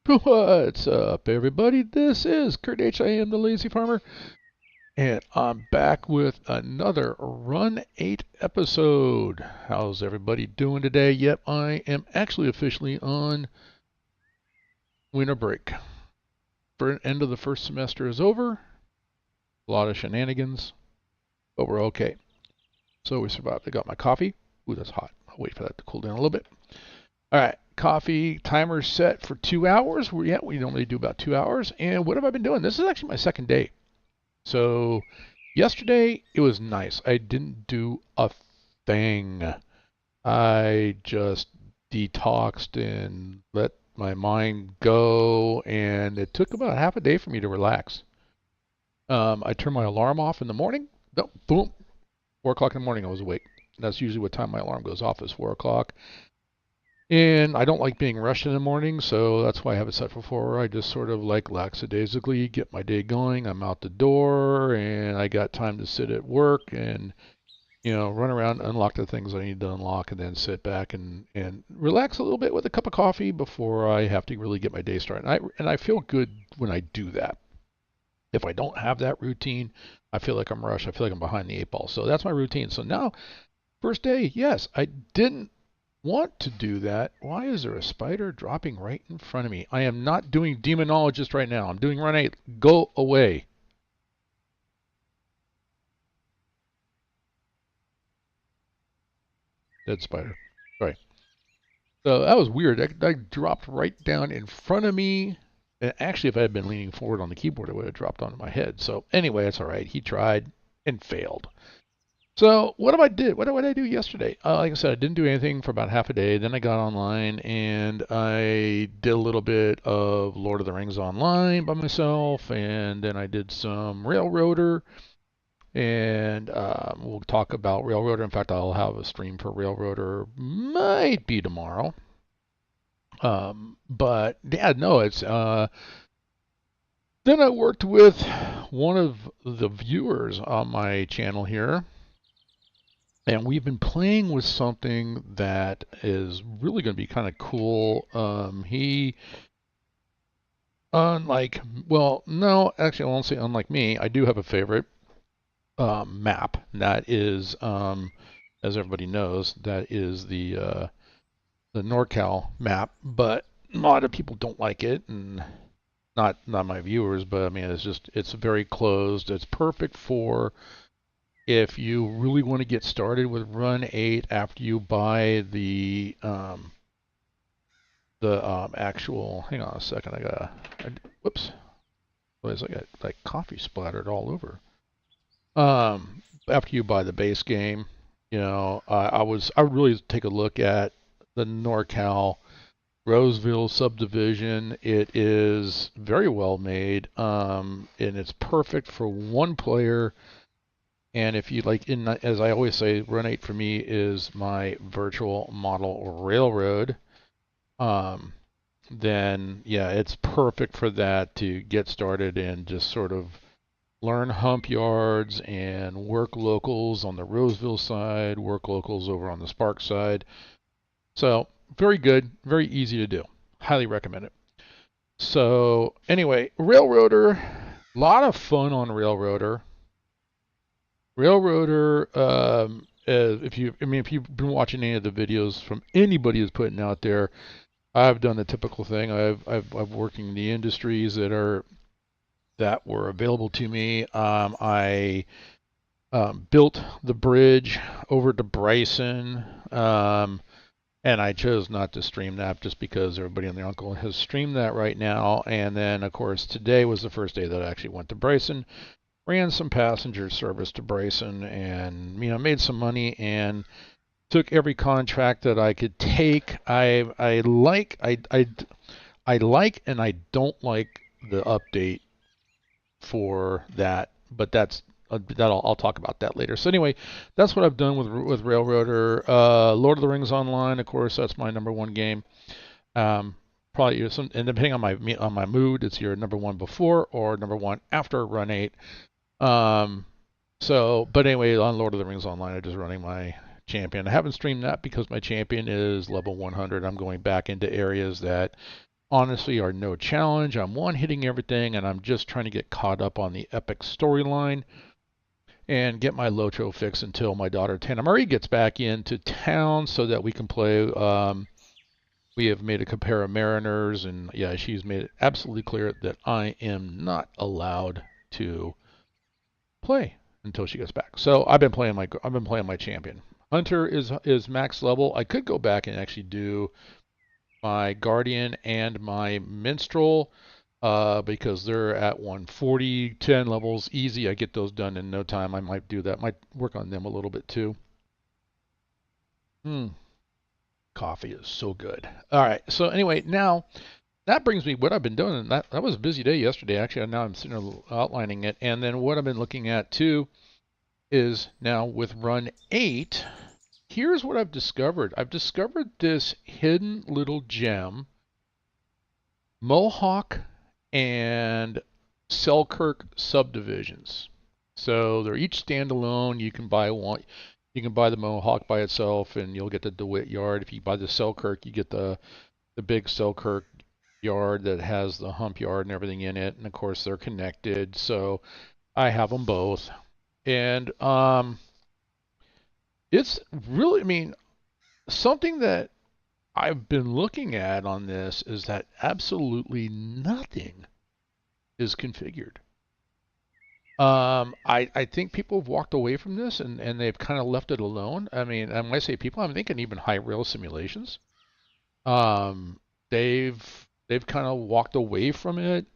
What's up, everybody? This is Kurt H. I am the Lazy Farmer, and I'm back with another Run8 episode. How's everybody doing today? Yep, I am actually officially on winter break. End of the first semester is over. A lot of shenanigans, but we're okay. So we survived. I got my coffee. Ooh, that's hot. I'll wait for that to cool down a little bit. All right, coffee timer set for 2 hours. We normally do about 2 hours. And what have I been doing? This is actually my second day. So yesterday it was nice. I didn't do a thing. I just detoxed and let my mind go, and it took about half a day for me to relax. I turned my alarm off in the morning. No, boom, 4 o'clock in the morning I was awake. That's usually what time my alarm goes off, is 4 o'clock. And I don't like being rushed in the morning, so that's why I have it set for 4. I just sort of like lackadaisically get my day going. I'm out the door, and I got time to sit at work and, run around, unlock the things I need to unlock, and then sit back and relax a little bit with a cup of coffee before I have to really get my day started. And I feel good when I do that. If I don't have that routine, I feel like I'm rushed. I feel like I'm behind the 8 ball. So that's my routine. So now, first day, yes, I didn't want to do that. Why is there a spider dropping right in front of me? I am not doing demonologist right now. I'm doing Run8. Go away. Dead spider. Sorry. So that was weird. That dropped right down in front of me. And actually, if I had been leaning forward on the keyboard, it would have dropped onto my head. So anyway, it's all right. He tried and failed. So what did I do yesterday? Like I said, I didn't do anything for about half a day. Then I got online and I did a little bit of Lord of the Rings online by myself, and then I did some Railroader, and we'll talk about Railroader. In fact, I'll have a stream for Railroader, might be tomorrow. But yeah, no, it's then I worked with one of the viewers on my channel here. And we've been playing with something that is really going to be kind of cool. No, actually, I won't say unlike me. I do have a favorite map. That is, as everybody knows, that is the NorCal map. But a lot of people don't like it, and not my viewers. But I mean, it's very closed. It's perfect for if you really want to get started with Run8 after you buy the actual, hang on a second, whoops, I got like coffee splattered all over. After you buy the base game, I would really take a look at the NorCal Roseville Subdivision. It is very well made, and it's perfect for one player. And if you like, as I always say, Run8 for me is my virtual model railroad. Then yeah, it's perfect for that, to get started and just sort of learn hump yards and work locals on the Roseville side, work locals over on the Spark side. So very good, very easy to do. Highly recommend it. So anyway, Railroader, a lot of fun on Railroader. Railroader, if you've been watching any of the videos from anybody who's putting out there, I've done the typical thing. I've working in the industries that were available to me. I built the bridge over to Bryson, and I chose not to stream that just because everybody and their uncle has streamed that right now. And then, of course, today was the first day that I actually went to Bryson. Ran some passenger service to Bryson, and made some money and took every contract that I could take. I like and I don't like the update for that, but I'll talk about that later. So anyway, that's what I've done with Railroader. Lord of the Rings Online, of course, that's my #1 game. Probably, and depending on my mood, it's your #1 before or #1 after Run8. But anyway, on Lord of the Rings Online, I'm just running my champion. I haven't streamed that because my champion is level 100. I'm going back into areas that honestly are no challenge. I'm one-hitting everything, and I'm just trying to get caught up on the epic storyline and get my Lotro fixed until my daughter Tana Marie gets back into town so that we can play. We have made a compare of Mariners, and yeah, she's made it absolutely clear that I am not allowed to play until she gets back. So I've been playing my champion. Hunter is max level. I could go back and actually do my Guardian and my Minstrel because they're at 140, 10 levels easy. I get those done in no time. I might do that. Might work on them a little bit too. Coffee is so good. All right. So anyway, now that brings me what I've been doing. That was a busy day yesterday. Actually, now I'm sitting there outlining it. And then what I've been looking at too is now with Run8. Here's what I've discovered. I've discovered this hidden little gem, Mohawk and Selkirk subdivisions. So they're each standalone. You can buy one. You can buy the Mohawk by itself, and you'll get the DeWitt yard. If you buy the Selkirk, you get the big Selkirk yard that has the hump yard and everything in it. And of course, they're connected. So I have them both, and it's really, I mean, something that I've been looking at on this is that absolutely nothing is configured. I think people have walked away from this and they've kind of left it alone. I mean, when I say people, I'm thinking even high rail simulations. Um, they've kind of walked away from it.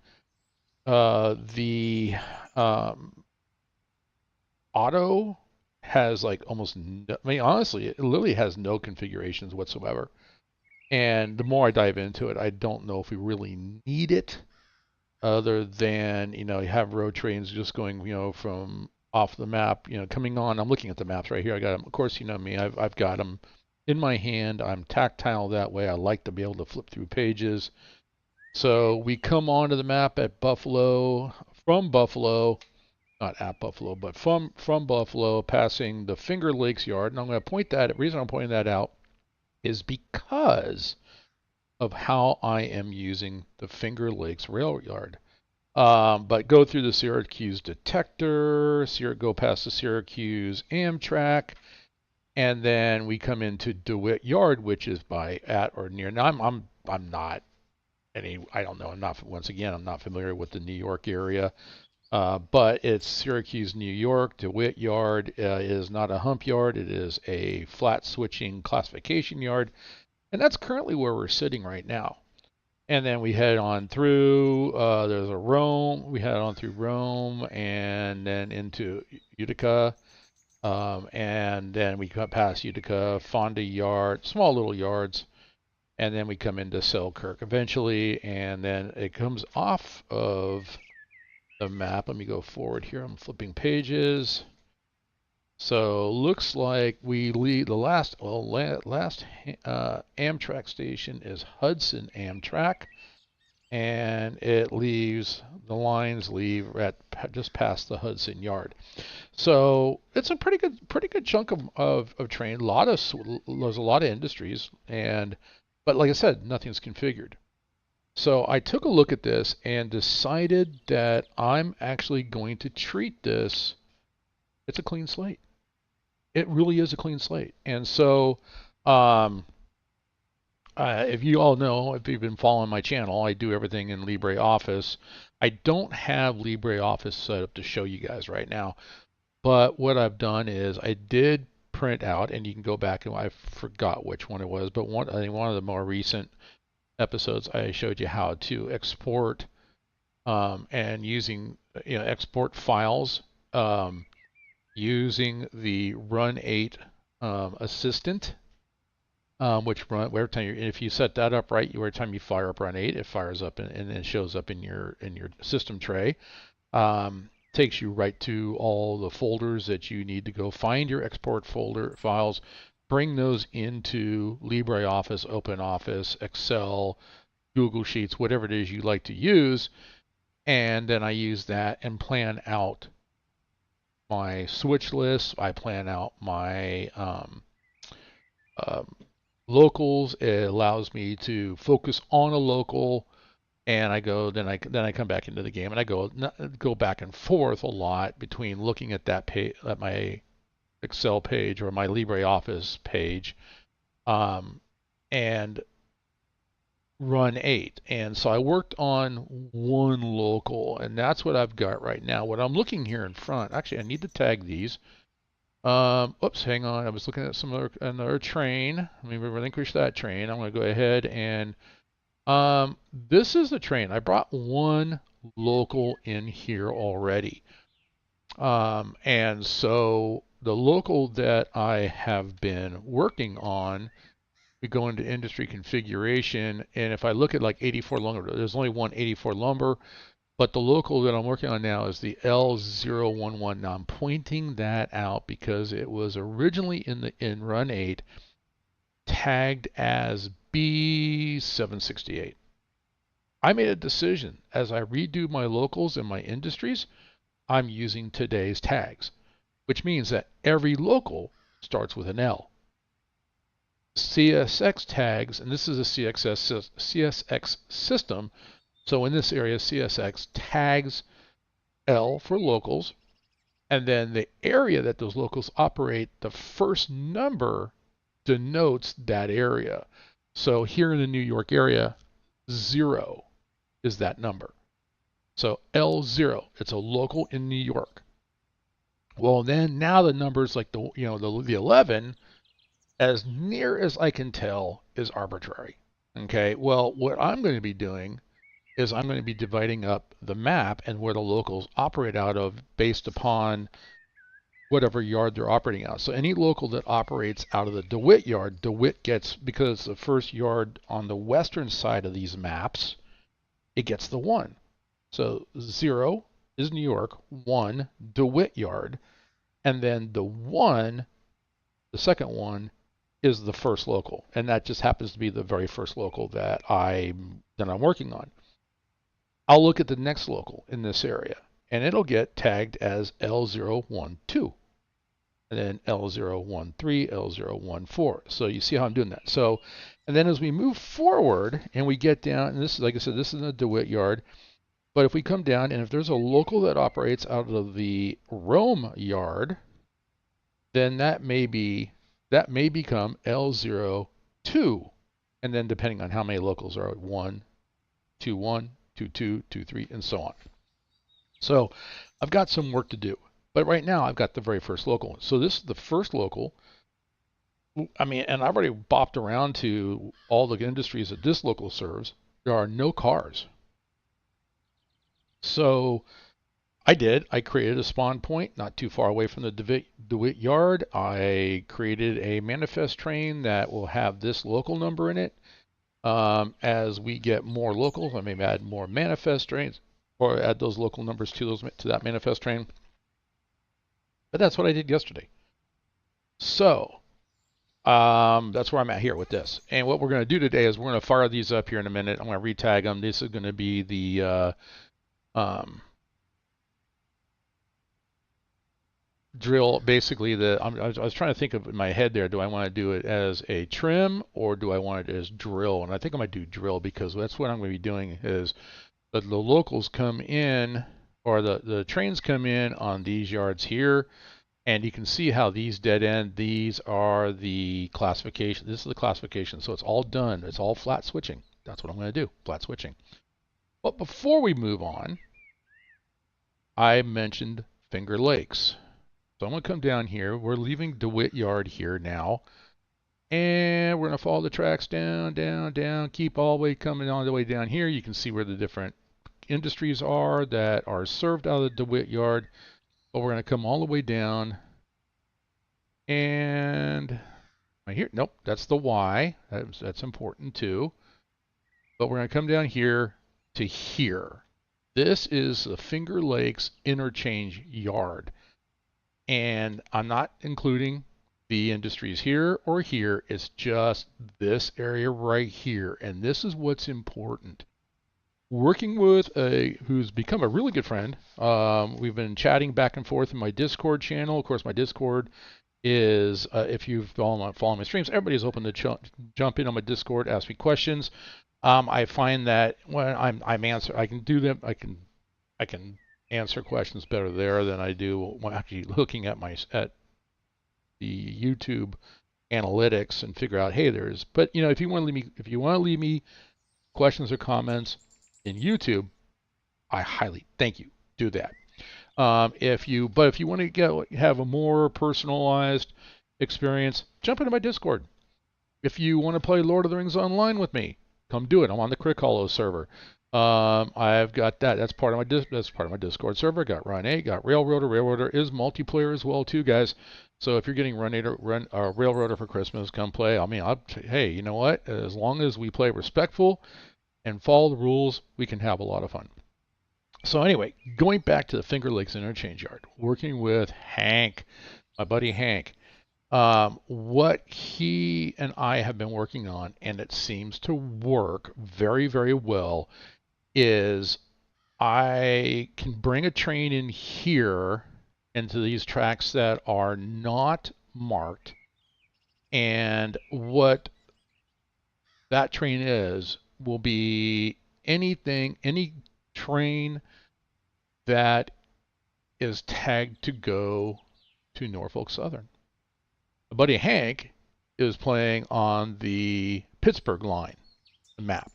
The auto has like almost, no, I mean, honestly, it literally has no configurations whatsoever. And the more I dive into it, I don't know if we really need it other than, you have road trains just going, from off the map, coming on. I'm looking at the maps right here. I got them. Of course, you know me. I've got them in my hand. I'm tactile that way. I like to be able to flip through pages. So we come onto the map at Buffalo, from Buffalo, not at Buffalo, but from Buffalo, passing the Finger Lakes yard. And I'm going to point that. The reason I'm pointing that out is because of how I am using the Finger Lakes rail yard. But go through the Syracuse detector, go past the Syracuse Amtrak, and then we come into DeWitt Yard, which is by at or near. Now I'm not I don't know. I'm not familiar with the New York area. But it's Syracuse, New York. DeWitt Yard is not a hump yard. It is a flat switching classification yard. And that's currently where we're sitting right now. And then we head on through, there's a Rome. We head on through Rome and then into Utica. And then we cut past Utica, Fonda Yard, small little yards. And then we come into Selkirk eventually. And then it comes off of the map. Let me go forward here. I'm flipping pages. So looks like we leave the last Amtrak station is Hudson Amtrak, and the lines leave at just past the Hudson Yard. So it's a pretty good chunk of train. There's a lot of industries, but like I said, nothing's configured. So I took a look at this and decided that I'm actually going to treat this. It's a clean slate. It really is a clean slate. And so, if you all know, if you've been following my channel, I do everything in LibreOffice. I don't have LibreOffice set up to show you guys right now, but what I've done is I did print out, and you can go back and I forgot which one it was, but I think one of the more recent episodes I showed you how to export and using export files. Using the Run8 assistant, every time if you set that up right, every time you fire up Run8, it fires up and it shows up in your system tray. Takes you right to all the folders that you need to go find your export folder files, bring those into LibreOffice, OpenOffice, Excel, Google Sheets, whatever it is you like to use, and then I use that and plan out my switch list. I plan out my locals. It allows me to focus on a local, and then I come back into the game, and I go back and forth a lot between looking at that page, at my Excel page or my LibreOffice page, and Run8. And so I worked on one local, and that's what I've got right now. What I'm looking here in front, actually, I need to tag these. Oops, hang on. I was looking at another train. Let me relinquish that train. I'm going to go ahead and this is the train. I brought one local in here already. And so the local that I have been working on, we go into industry configuration, and if I look at like 84 lumber, there's only one 84 lumber, but the local that I'm working on now is the L011. Now I'm pointing that out because it was originally in Run8 tagged as B768. I made a decision as I redo my locals and my industries, I'm using today's tags, which means that every local starts with an L. CSX tags, and this is a CSX system, so in this area, CSX tags L for locals, and then the area that those locals operate, the first number denotes that area. So here in the New York area, 0 is that number. So L0, it's a local in New York. Well, then now the numbers like the 11, as near as I can tell, is arbitrary. Okay, well, what I'm going to be doing is I'm going to be dividing up the map and where the locals operate out of based upon whatever yard they're operating out. So any local that operates out of the DeWitt yard, DeWitt gets, because the first yard on the western side of these maps, it gets the 1. So 0 is New York, 1 DeWitt yard, and then the 1, the second one, is the first local, and that just happens to be the very first local that I'm working on. I'll look at the next local in this area, and it'll get tagged as L012, and then L013, L014. So you see how I'm doing that. So, and then as we move forward and we get down, and this is, like I said, this is the DeWitt yard, but if we come down and if there's a local that operates out of the Rome yard, then that may become L02, and then depending on how many locals are, 1, 2, 1, 2, 2, 2, 3, and so on. So I've got some work to do, but right now I've got the very first local. So this is the first local. I mean, and I've already bopped around to all the industries that this local serves. There are no cars. So I created a spawn point not too far away from the DeWitt yard. I created a manifest train that will have this local number in it. As we get more locals, I may add more manifest trains or add those local numbers to that manifest train. But that's what I did yesterday. So that's where I'm at here with this. And what we're going to do today is we're going to fire these up here in a minute. I'm going to retag them. This is going to be the drill. Basically, I was trying to think of in my head there, do I want to do it as a trim or do I want it as drill? And I think I might do drill because that's what I'm going to be doing is the locals come in, or the trains come in on these yards here, and you can see how these dead end, these are the classification. This is the classification. So it's all done. It's all flat switching. That's what I'm going to do, flat switching. But before we move on, I mentioned Finger Lakes. So I'm going to come down here. We're leaving DeWitt Yard here now. And we're going to follow the tracks down, down, down, keep all the way coming all the way down here. You can see where the different industries are that are served out of the DeWitt Yard. But we're going to come all the way down. And right here, nope, that's the Y. That's important too. But we're going to come down here to here. This is the Finger Lakes Interchange Yard. And I'm not including the industries here or here. It's just this area right here. And this is what's important. Working with who's become a really good friend. We've been chatting back and forth in my Discord channel. Of course, my Discord is if you follow my streams, everybody's open to jump in on my Discord, ask me questions. I find that when I can do them. I can answer questions better there than I do when actually looking at the YouTube analytics and figure out, hey, but if you want to leave me questions or comments in YouTube, I highly thank you. Do that. If you want to have a more personalized experience, jump into my Discord. If you want to play Lord of the Rings online with me, come do it. I'm on the Crick Hollow server. I've got that. That's part of my Discord server. Got Run8, got Railroader. Railroader is multiplayer as well too, guys. So if you're getting Railroader for Christmas, come play. I mean, hey, you know what? As long as we play respectful and follow the rules, we can have a lot of fun. So anyway, going back to the Finger Lakes Interchange Yard, working with Hank, my buddy Hank. What he and I have been working on, and it seems to work very, very well, is I can bring a train in here into these tracks that are not marked, and what that train will be any train that is tagged to go to Norfolk Southern. My buddy Hank is playing on the Pittsburgh line, the map.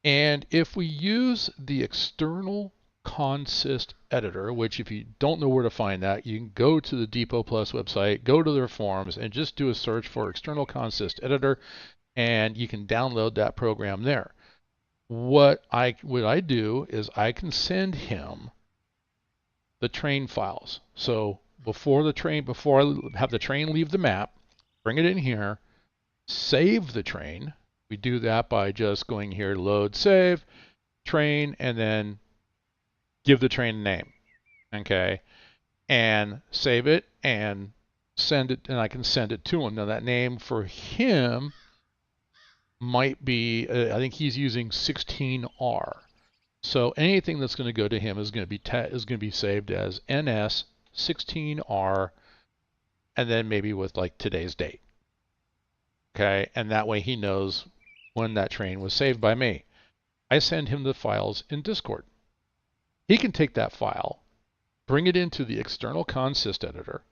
And if we use the external consist editor, which if you don't know where to find that, you can go to the Depot Plus website, go to their forums, and just do a search for external consist editor, and you can download that program there. What I do is I can send him the train files. So before I have the train leave the map, bring it in here, save the train. We do that by just going here, load, save, train, and then give the train a name. Okay. And save it and send it, and I can send it to him. Now that name for him might be, I think he's using 16R. So anything that's going to go to him is going to be saved as NS 16R, and then maybe with like today's date. Okay, and that way he knows when that train was saved by me. I send him the files in Discord. He can take that file, bring it into the external consist editor,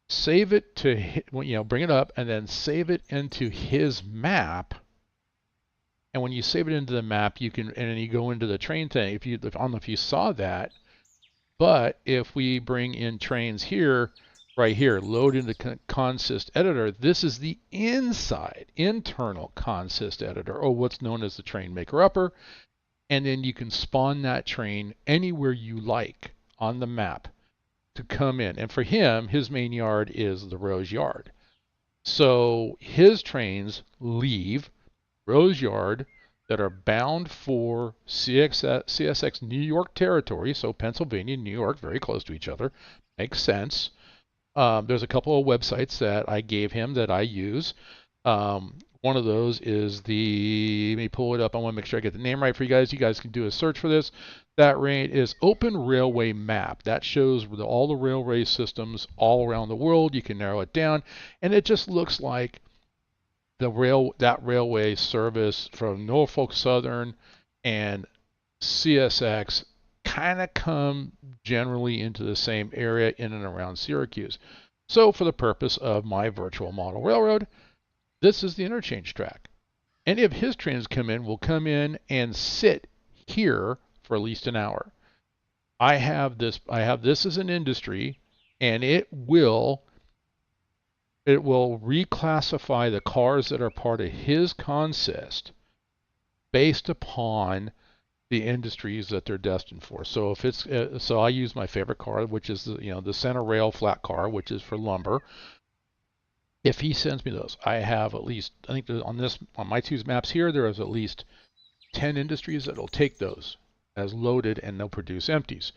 save it to, bring it up, and then save it into his map. And when you save it into the map, you can, and then you go into the train thing. I don't know if you saw that, but if we bring in trains here, right here, load into consist editor, this is the internal consist editor, or what's known as the train maker upper. And then you can spawn that train anywhere you like on the map to come in. And for him, his main yard is the Rose Yard. So his trains leave Rose Yard that are bound for CSX New York territory, so Pennsylvania and New York, very close to each other. Makes sense. There's a couple of websites that I gave him that I use. One of those is let me pull it up. I want to make sure I get the name right for you guys. You guys can do a search for this. That is Open Railway Map. That shows all the railway systems all around the world. You can narrow it down, and it just looks like that railway service from Norfolk Southern and CSX kind of come generally into the same area in and around Syracuse. So for the purpose of my virtual model railroad, this is the interchange track. Any of his trains will come in and sit here for at least an hour. I have this as an industry, and it will reclassify the cars that are part of his consist based upon the industries that they're destined for. So if it's so I use my favorite car, which is the center rail flat car, which is for lumber. If he sends me those, I have at least, I think on my two maps here, there is at least 10 industries that will take those as loaded, and they'll produce empties.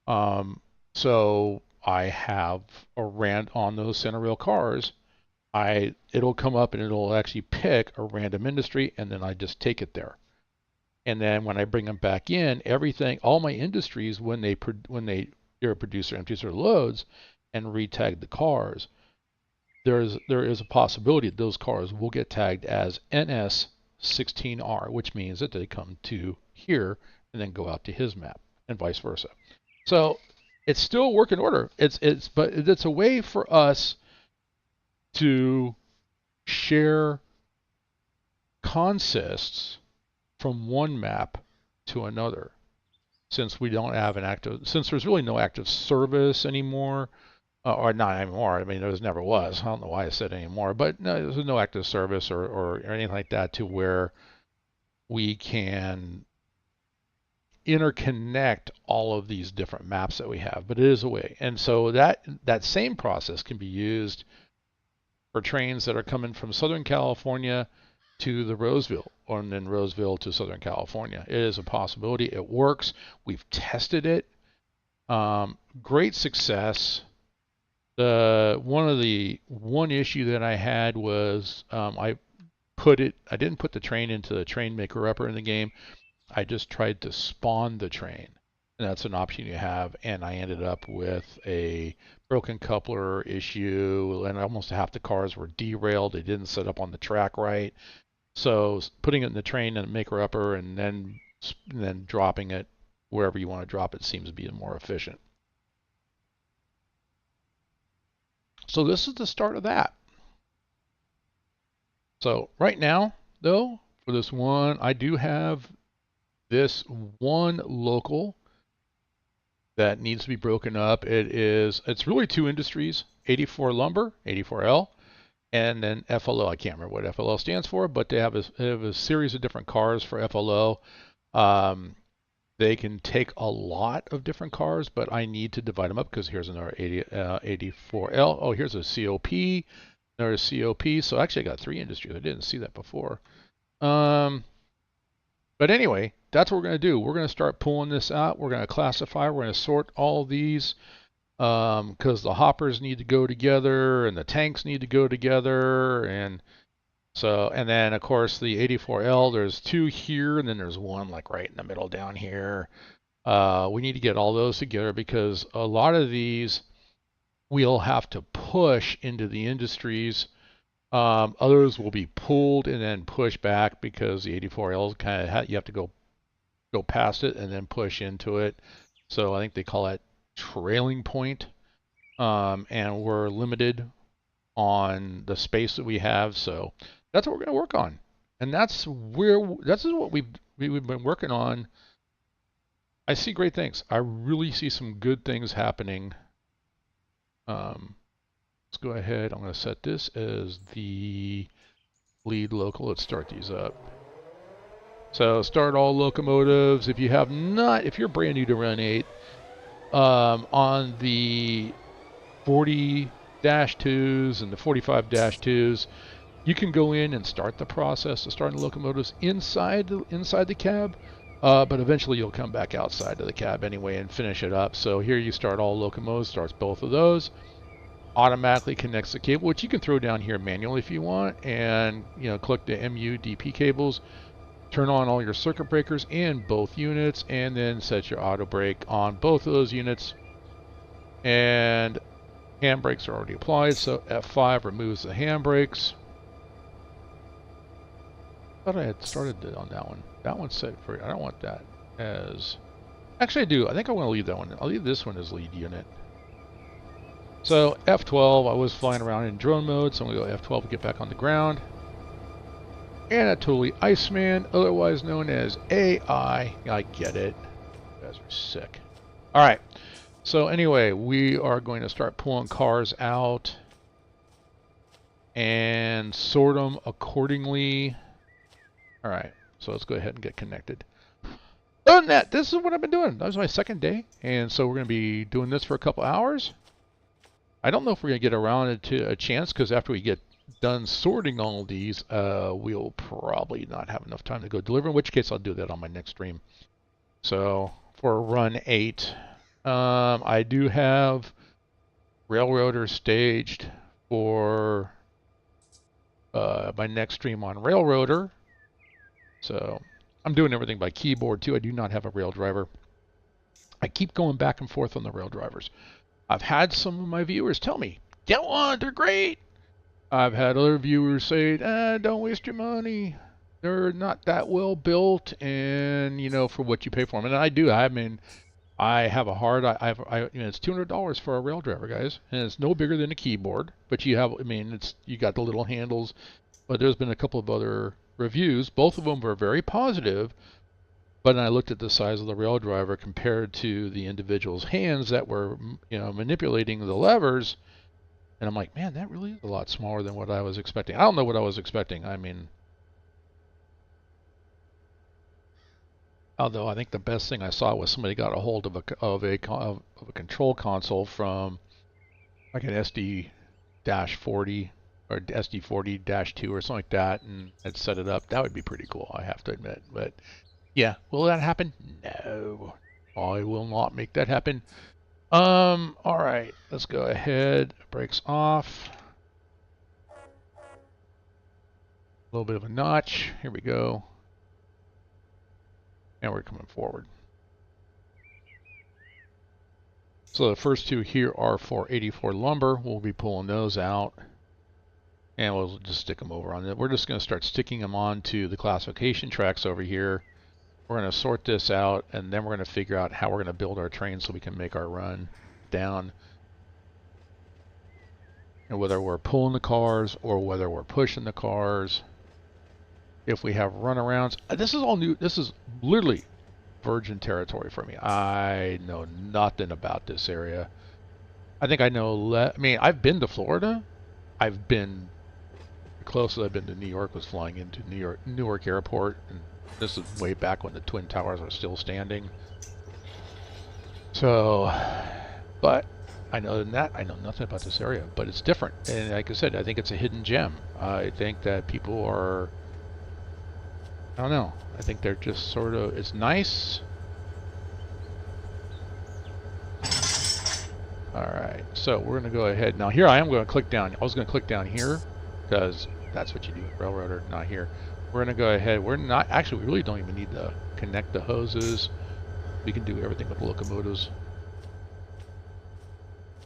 So I have on those center rail cars, it'll come up and it'll actually pick a random industry, and then I just take it there. And then when I bring them back in, all my industries, when they produce their empties or loads, and retag the cars, there is a possibility that those cars will get tagged as NS16R, which means that they come to here and then go out to his map, and vice versa. So it's still work in order. But it's a way for us to share consists from one map to another, since we don't have since there's really no active service anymore, or not anymore. I mean, there never was. I don't know why I said anymore, but no, there's no active service or anything like that to where we can interconnect all of these different maps that we have. But it is a way, and so that same process can be used for trains that are coming from Southern California to the Roseville, or then Roseville to Southern California. It is a possibility. It works. We've tested it. Great success. One issue that I had was I didn't put the train into the train maker upper in the game. I just tried to spawn the train, and that's an option you have, and I ended up with a broken coupler issue, and almost half the cars were derailed. They didn't set up on the track right. So putting it in the train and maker upper and then dropping it wherever you want to drop it seems to be more efficient. So this is the start of that. So right now, though, for this one, I do have this one local that needs to be broken up. It's really two industries, 84 lumber, 84L, and then FLO. I can't remember what FLO stands for, but they have a series of different cars for FLO. They can take a lot of different cars, but I need to divide them up because here's another 84L. Oh, here's a COP. There's a COP. So actually I got three industries. I didn't see that before. But anyway, that's what we're going to do. We're going to start pulling this out. We're going to classify. We're going to sort all these because the hoppers need to go together and the tanks need to go together. And then of course the 84L, there's two here and then there's one like right in the middle down here. We need to get all those together because a lot of these we'll have to push into the industries. Others will be pulled and then pushed back because the 84L kind of you have to go past it and then push into it. So I think they call that trailing point. And we're limited on the space that we have. So that's what we're going to work on. And that's what we've been working on. I see great things. I really see some good things happening. Let's go ahead. I'm going to set this as the lead local. Let's start these up. So start all locomotives. If you're brand new to Run8, on the 40-2s and the 45-2s, you can go in and start the process of starting the locomotives inside the cab, but eventually you'll come back outside of the cab anyway and finish it up. So here you start all locomotives, starts both of those, automatically connects the cable, which you can throw down here manually if you want, and click the MU-DP cables, turn on all your circuit breakers in both units, and then set your auto brake on both of those units. And handbrakes are already applied, so F5 removes the handbrakes. I thought I had started it on that one. That one's set for, I don't want that as, actually I do. I think I want to leave that one. I'll leave this one as lead unit. So F12, I was flying around in drone mode, so I'm going to go F12 to get back on the ground. Anatoly Iceman, otherwise known as AI. I get it. You guys are sick. All right. So anyway, we are going to start pulling cars out and sort them accordingly. All right. So let's go ahead and get connected. Other than that, this is what I've been doing. That was my second day. And so we're going to be doing this for a couple hours. I don't know if we're going to get around to a chance because after we get done sorting all of these, we'll probably not have enough time to go deliver, in which case I'll do that on my next stream. So for Run 8, I do have railroaders staged for my next stream on Railroader. So I'm doing everything by keyboard too. I do not have a rail driver. I keep going back and forth on the rail drivers. I've had some of my viewers tell me, get one, they're great. I've had other viewers say, don't waste your money. They're not that well built, and you know, for what you pay for them. And I do. I mean, I have a hard. You know, it's $200 for a rail driver, guys, and it's no bigger than a keyboard. But you have, I mean, you got the little handles. But there's been a couple of other reviews. Both of them were very positive. But then I looked at the size of the rail driver compared to the individual's hands that were, you know, manipulating the levers. And I'm like, man, that really is a lot smaller than what I was expecting. I don't know what I was expecting. I mean, although I think the best thing I saw was somebody got a hold of a control console from like an SD-40 or SD40-2 or something like that, and had set it up. That would be pretty cool, I have to admit. But yeah, will that happen? No, I will not make that happen. All right, let's go ahead. Brakes off. A little bit of a notch. Here we go. And we're coming forward. So the first two here are for 84 lumber. We'll be pulling those out. And we'll just stick them over on it. We're just going to start sticking them onto the classification tracks over here. We're going to sort this out, and then we're going to figure out how we're going to build our train so we can make our run down. And whether we're pulling the cars or whether we're pushing the cars. If we have runarounds, this is all new. This is literally virgin territory for me. I know nothing about this area. I think I know. I mean, I've been to Florida. I've been the closest I've been to New York was flying into Newark Airport, and this is way back when the Twin Towers are still standing. So, but I know that I know nothing about this area, but it's different. And like I said, I think it's a hidden gem. I think that people are. I don't know. I think they're just sort of, it's nice. Alright, so we're going to go ahead. Now here I am going to click down. I was going to click down here because that's what you do with Railroader, not here. We're going to go ahead. We're not, actually we really don't even need to connect the hoses. We can do everything with locomotives.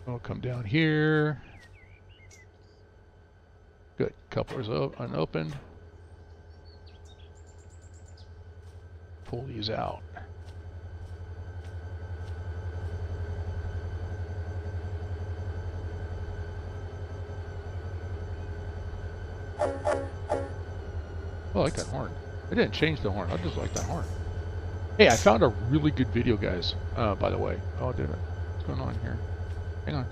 We'll come down here. Good, couplers unopened. Pull these out. Oh, I like that horn. I didn't change the horn. I just like that horn. Hey, I found a really good video, guys. By the way. Oh, did it? What's going on here? Hang on.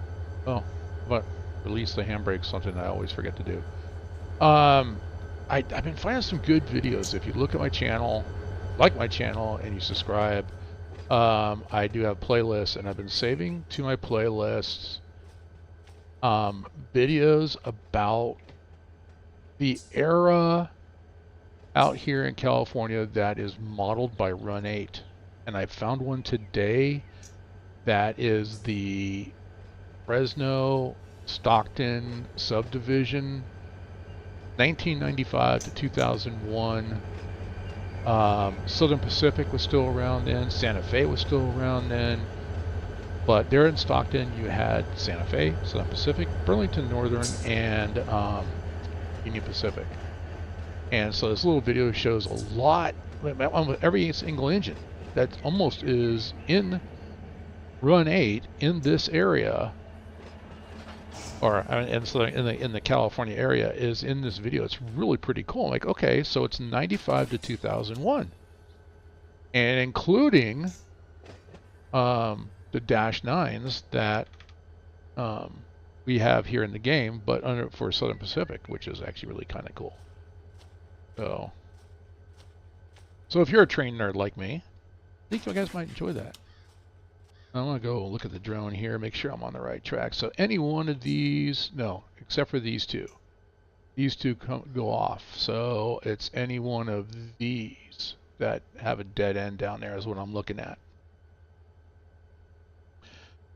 Oh, but release the handbrake, something I always forget to do. I've been finding some good videos. If you look at my channel, like my channel, and you subscribe, I do have playlists, and I've been saving to my playlists videos about the era out here in California that is modeled by Run8. And I found one today that is the Fresno Stockton subdivision, 1995 to 2001. Southern Pacific was still around then. Santa Fe was still around then. But there in Stockton, you had Santa Fe, Southern Pacific, Burlington Northern, and Union Pacific. And so this little video shows a lot, with every single engine that almost is in Run8 in this area, or and so in the California area is in this video. It's really pretty cool. I'm like, okay, so it's 95 to 2001, and including the Dash 9s that we have here in the game, but for Southern Pacific, which is actually really kind of cool. So if you're a train nerd like me, I think you guys might enjoy that. I want to go look at the drone here, make sure I'm on the right track. So any one of these, no, except for these two. These two go off. So it's any one of these that have a dead end down there is what I'm looking at.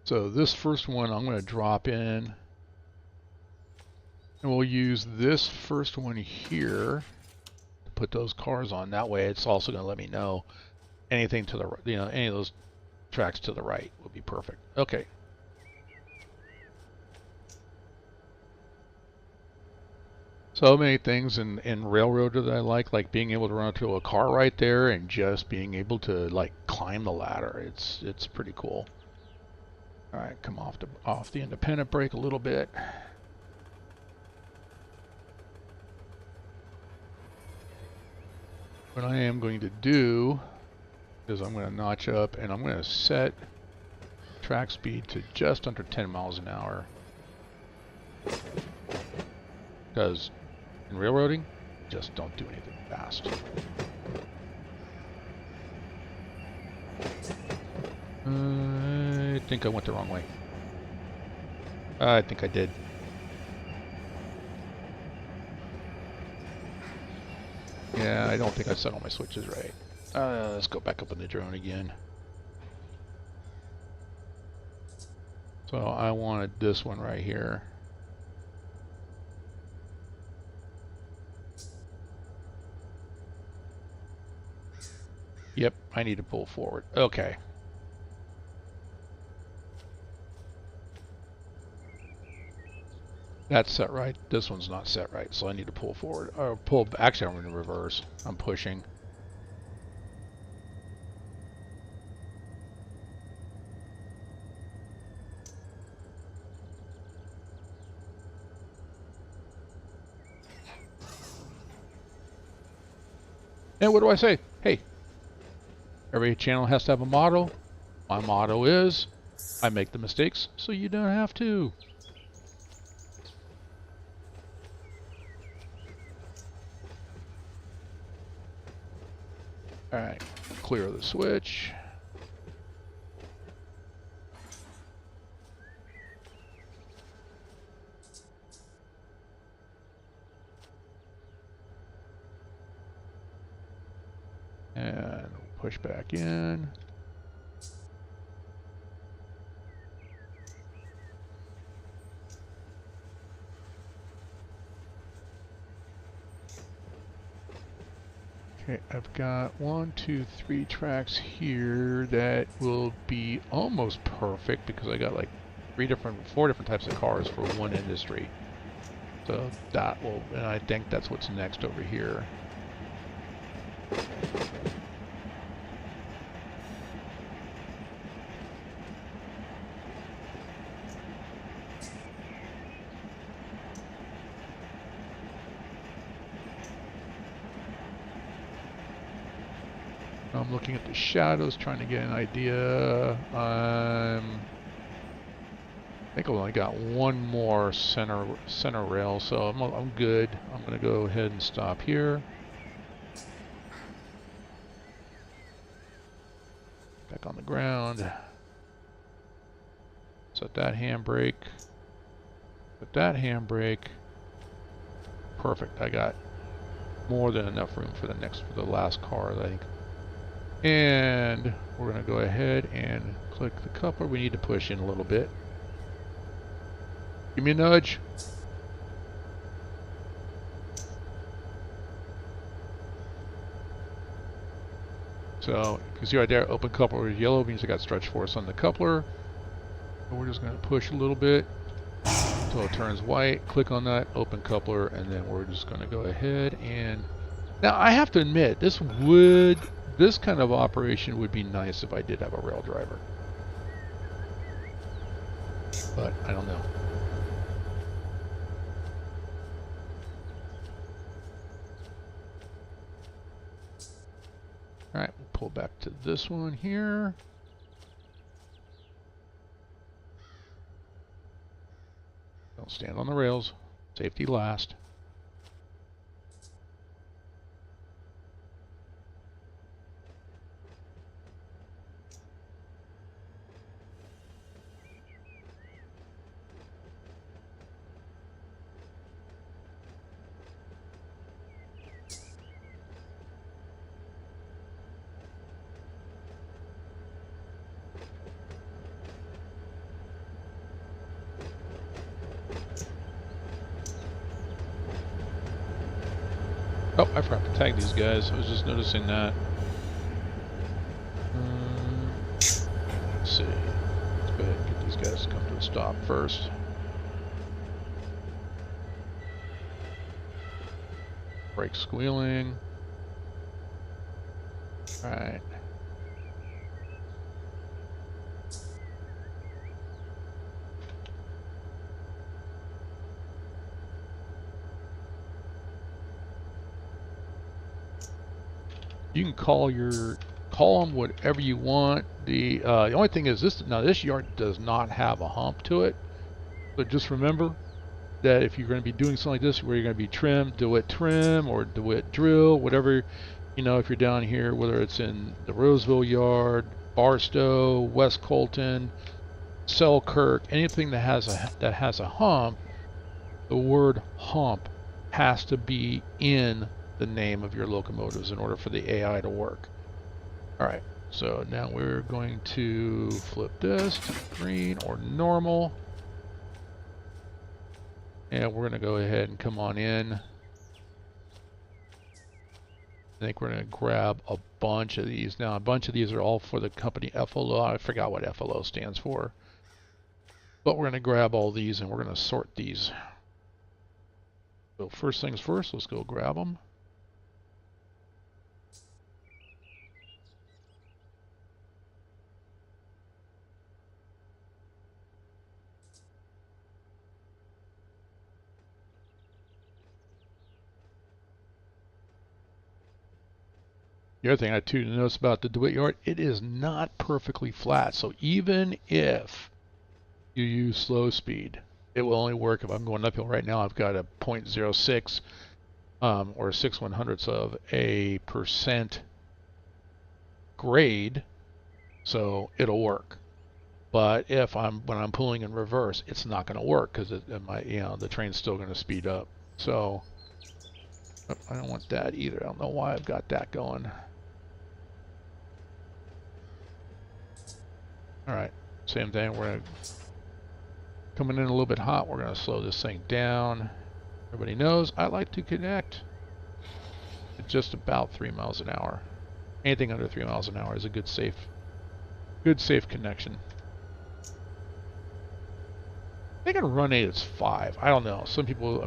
So this first one I'm going to drop in. And we'll use this first one here to put those cars on. That way it's also going to let me know anything to the, any of those tracks to the right would be perfect. Okay. So many things in railroad that I like being able to run up to a car right there and just being able to like climb the ladder. It's pretty cool. All right, come off the independent brake a little bit. What I am going to do is I'm going to notch up and I'm going to set track speed to just under 10 miles an hour. Because in railroading, just don't do anything fast. I think I went the wrong way. I think I did. Yeah, I don't think I set all my switches right. Let's go back up in the drone again. So I wanted this one right here. Yep, I need to pull forward. Okay. That's set right. This one's not set right, so I need to pull forward. Or pull, actually I'm in reverse. I'm pushing. And what do I say? Hey, every channel has to have a motto. My motto is, I make the mistakes so you don't have to. Alright, clear the switch. And push back in. Okay, I've got 1, 2, 3 tracks here that will be almost perfect because I got like 4 different types of cars for one industry. So that will, and I think that's what's next over here. I'm looking at the shadows, trying to get an idea. I think I've only got one more center rail, so I'm good. I'm going to go ahead and stop here. Back on the ground. Set that handbrake. Put that handbrake. Perfect. I got more than enough room for the last car, I think. And we're going to go ahead and click the coupler. We need to push in a little bit. Give me a nudge. So you can see right there, open coupler is yellow, means I got stretch force on the coupler. And we're just going to push a little bit until it turns white. Click on that, open coupler, and then we're just going to go ahead and... Now I have to admit, this kind of operation would be nice if I did have a rail driver. But I don't know. Alright, we'll pull back to this one here. Don't stand on the rails. Safety last. Oh, I forgot to tag these guys. I was just noticing that. Let's see. Let's go ahead and get these guys to come to a stop first. Brake squealing. All right. You can call them whatever you want. The only thing is this yard does not have a hump to it. But just remember that if you're going to be doing something like this where you're going to be DeWitt trim or DeWitt drill, whatever, if you're down here, whether it's in the Roseville yard, Barstow, West Colton, Selkirk, anything that has a hump, the word hump has to be in the name of your locomotives in order for the AI to work. All right, so now we're going to flip this to green or normal. And we're going to go ahead and come on in. I think we're going to grab a bunch of these. Now, a bunch of these are all for the company FLO. I forgot what FLO stands for. But we're going to grab all these and we're going to sort these. So first things first, let's go grab them. The other thing I too notice about the DeWitt yard, it is not perfectly flat. So even if you use slow speed, it will only work if I'm going uphill. Right now I've got a 0.06 or 6/100ths of a percent grade, so it'll work. But when I'm pulling in reverse, it's not going to work because the train's still going to speed up. So I don't want that either. I don't know why I've got that going. All right, same thing. We're coming in a little bit hot. We're going to slow this thing down. Everybody knows I like to connect at just about 3 miles an hour. Anything under 3 miles an hour is a good safe connection. I think on Run8 it's 5. I don't know. Some people,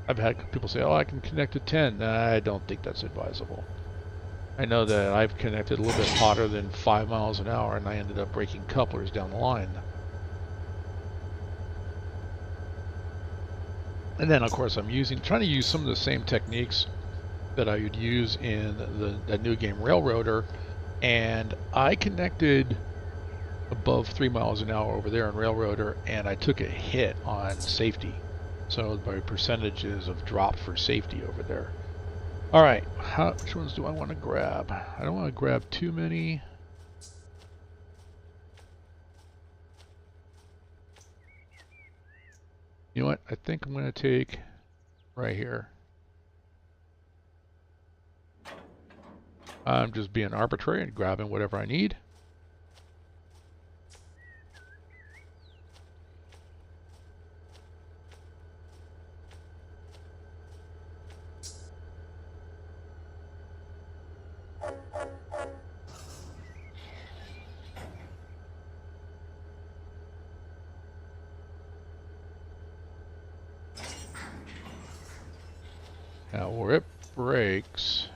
I've had people say, oh, I can connect to 10. I don't think that's advisable. I know that I've connected a little bit hotter than 5 miles an hour and I ended up breaking couplers down the line. And then of course I'm trying to use some of the same techniques that I would use in the new game Railroader, and I connected above 3 miles an hour over there in Railroader, and I took a hit on safety. So my percentages have dropped for safety over there. All right, which ones do I want to grab? I don't want to grab too many. You know what? I think I'm going to take right here. I'm just being arbitrary and grabbing whatever I need. Now where it breaks,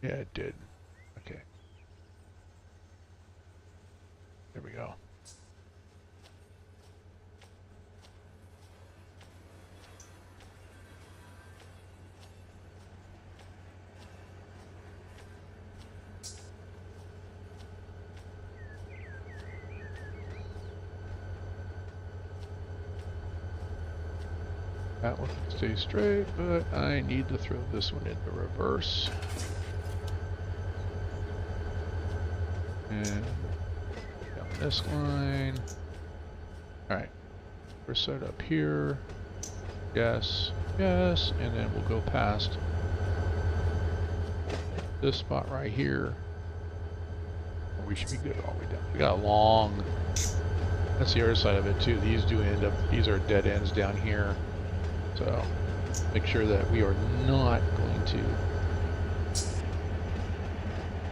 yeah, it did. Okay. There we go. That one can stay straight, but I need to throw this one into reverse. And down this line. Alright. We're set up here. Yes, yes, and then we'll go past this spot right here. We should be good all the way down. We got a long, that's the other side of it too. These are dead ends down here. So make sure that we are not going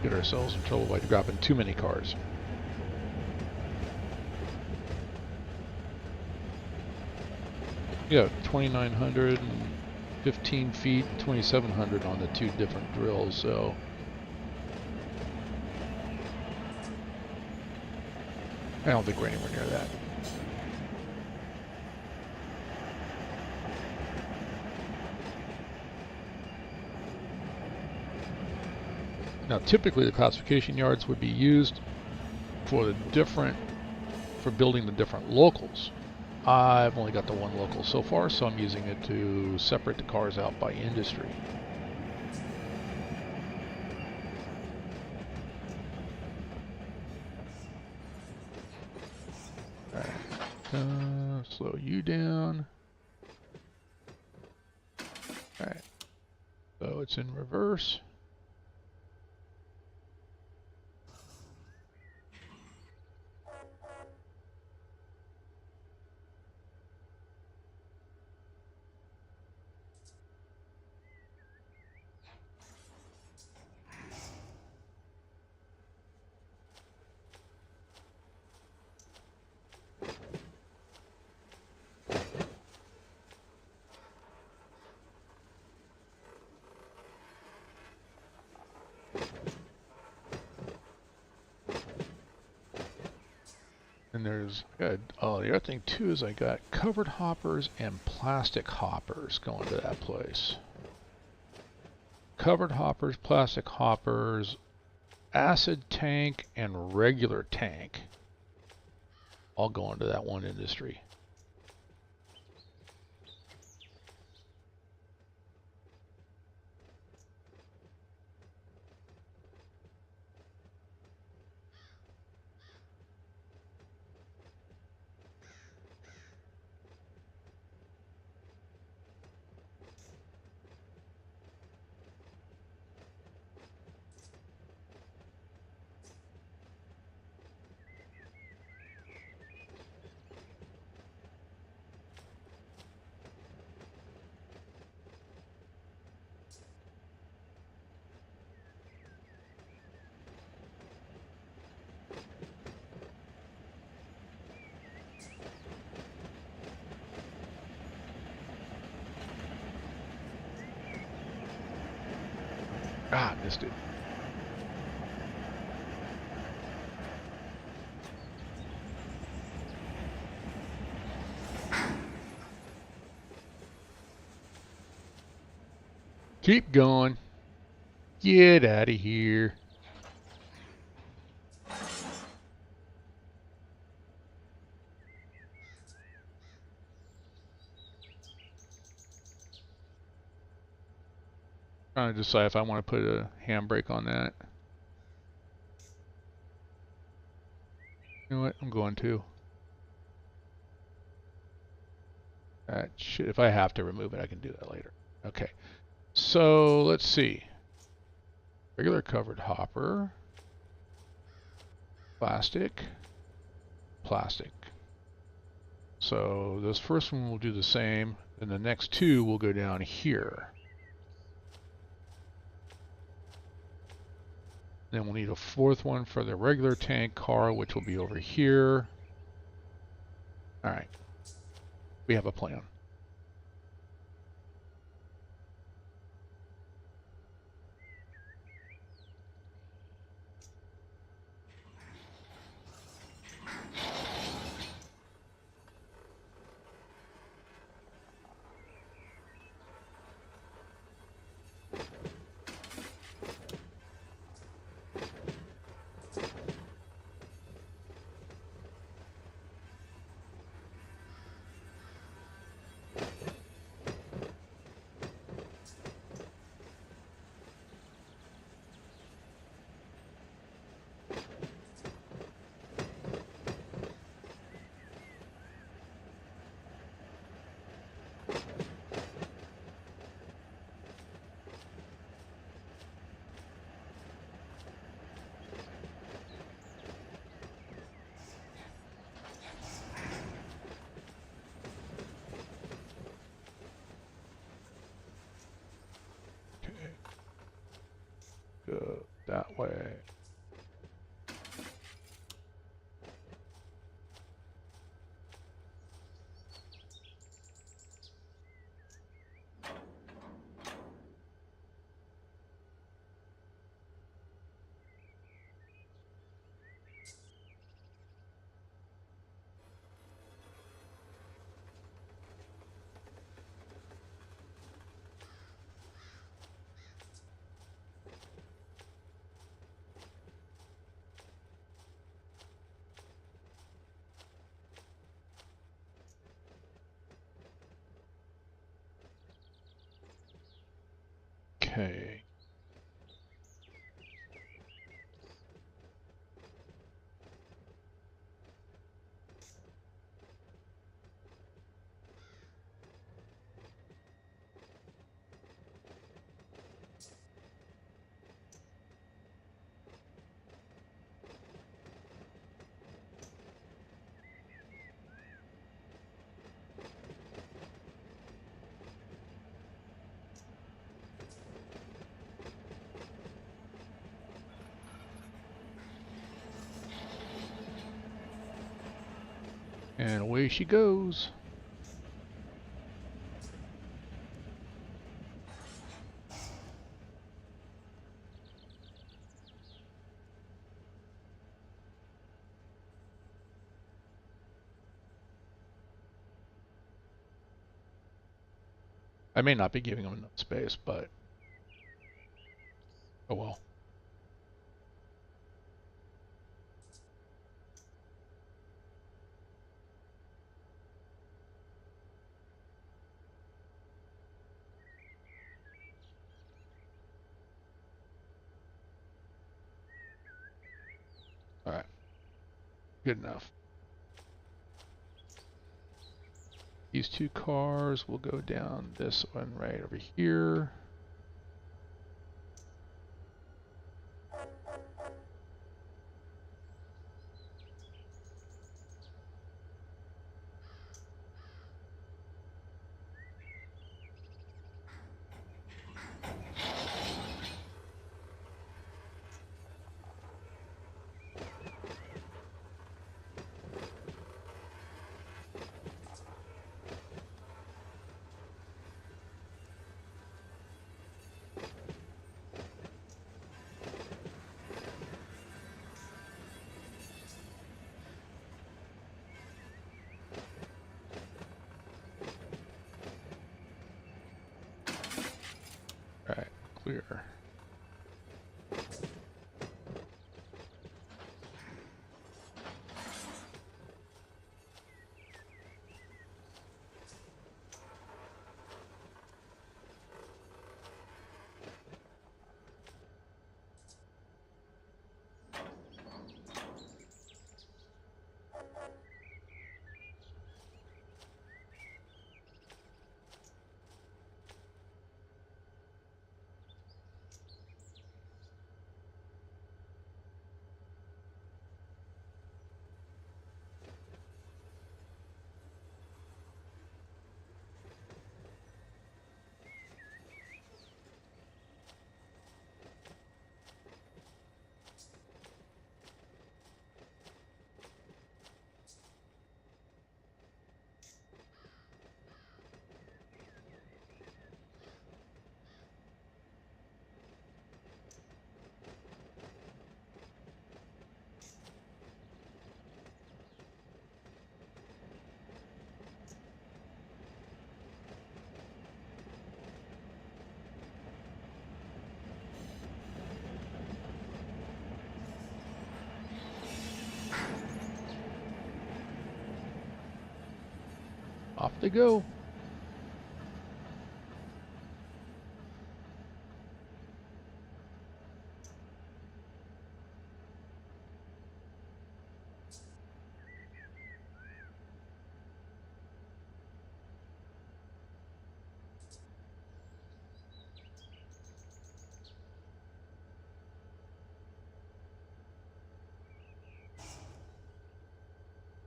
to get ourselves in trouble by dropping too many cars. Yeah, 2,900 and 15 feet, 2,700 on the two different drills, so. I don't think we're anywhere near that. Now, typically the classification yards would be used for building the different locals. I've only got the one local so far, so I'm using it to separate the cars out by industry. Alright, slow you down. Alright, so it's in reverse. And there's, the other thing too is I got covered hoppers and plastic hoppers going to that place. Covered hoppers, plastic hoppers, acid tank, and regular tank all going to that one industry. Ah, missed it. Keep going. Get out of here. Trying to decide if I want to put a handbrake on that. You know what? I'm going to. If I have to remove it, I can do that later. Okay. So let's see. Regular covered hopper. Plastic. Plastic. So this first one will do the same. And the next two will go down here. Then we'll need a fourth one for the regular tank car, which will be over here. All right. We have a plan. Go that that way. Okay. And away she goes. I may not be giving them enough space, but oh well. All right, good enough. These two cars will go down this one right over here. All right, clear. Off they go.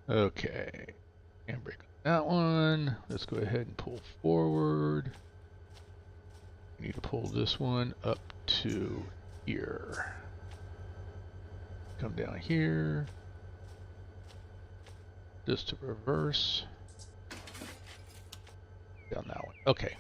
Okay, handbrake on that one. Let's go ahead and pull forward. We need to pull this one up to here. come down here. Just to reverse. Down that one. Okay.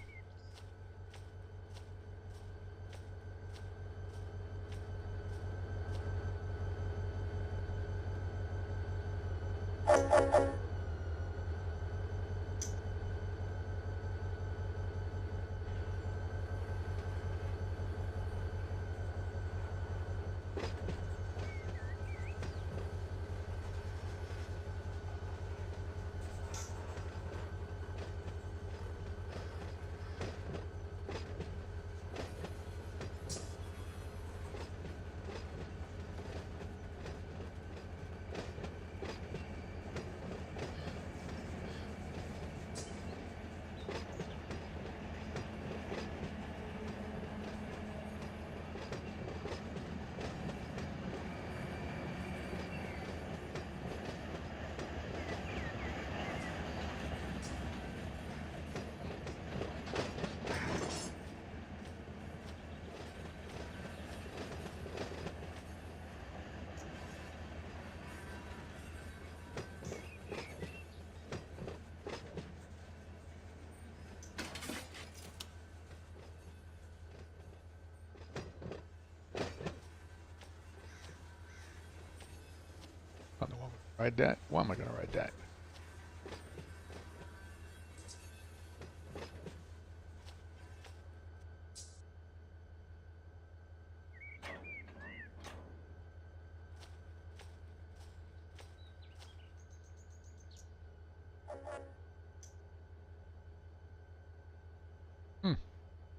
I don't know why I'm gonna ride that. Why am I going to ride that?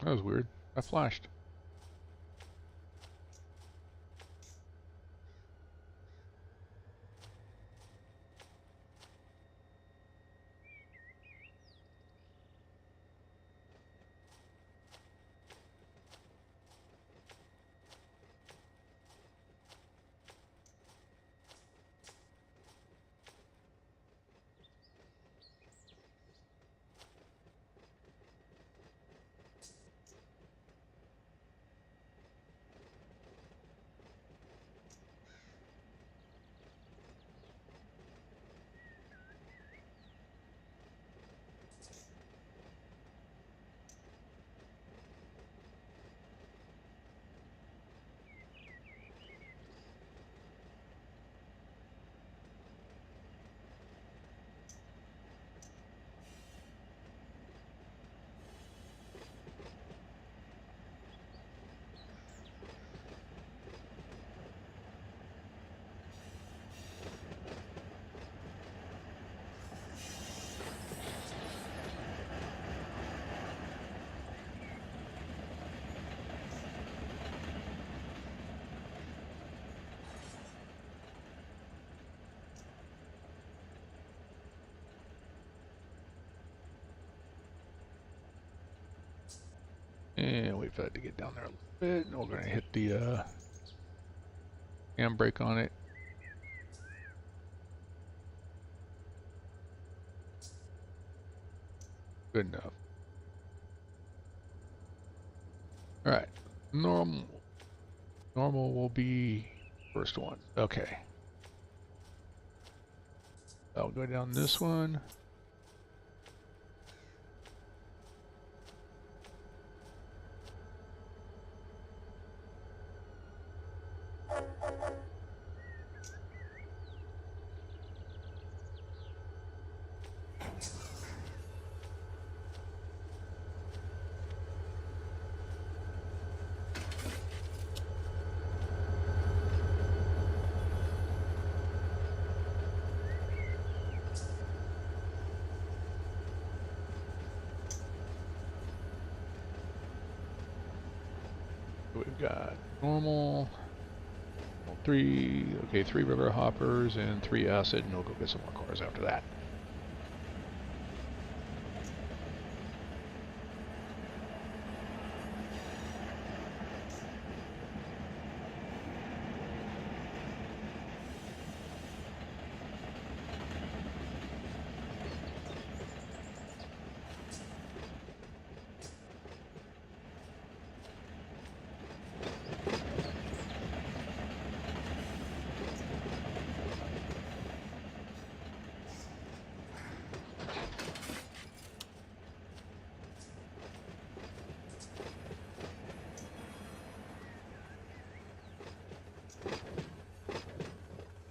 That was weird. I flashed. And wait for that to get down there a little bit. And we're going to hit the handbrake on it. Good enough. All right. Normal will be first one. Okay. I'll go down this one. We've got normal, three river hoppers and 3 acid, and we'll go get some more cars after that.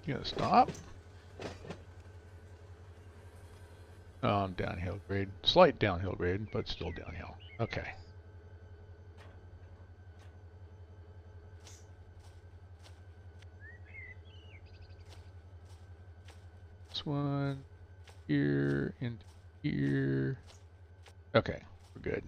You gonna stop? Downhill grade. Slight downhill grade, but still downhill. Okay. This one here into here. Okay, we're good.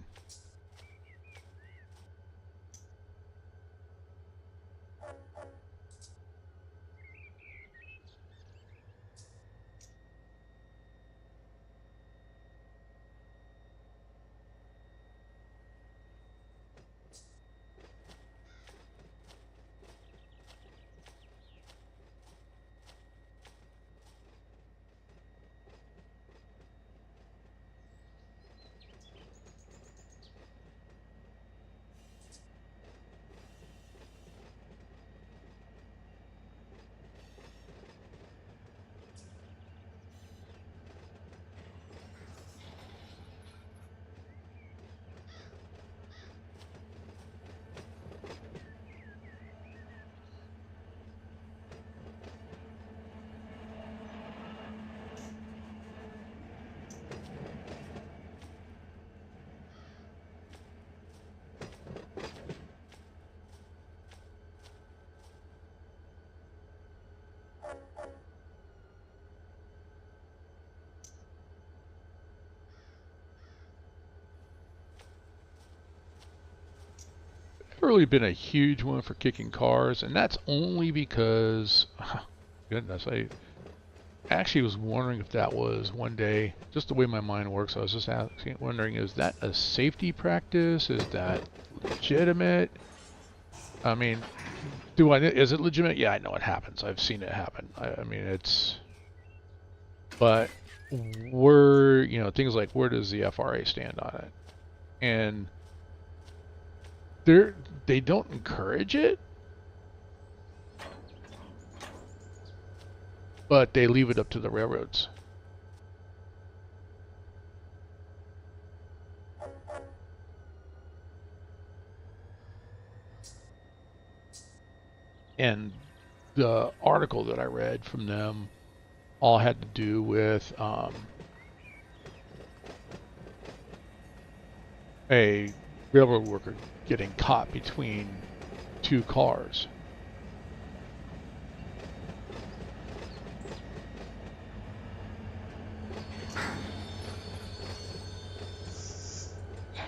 Really been a huge one for kicking cars, and that's only because, goodness, I actually was wondering if that was one day, just the way my mind works, I was just wondering, is that a safety practice? Is that legitimate? I mean, is it legitimate? Yeah, I know it happens. I've seen it happen. I mean, but things like, where does the FRA stand on it? And they don't encourage it, but they leave it up to the railroads. And the article that I read from them all had to do with a railroad worker getting caught between two cars.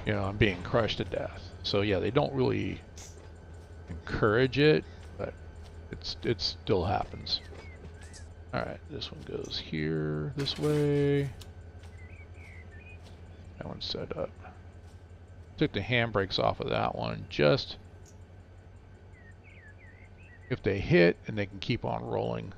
I'm being crushed to death. So yeah, they don't really encourage it, but it still happens. All right, this one goes here, this way. That one's set up. Took the handbrakes off of that one, just if they hit, and they can keep on rolling.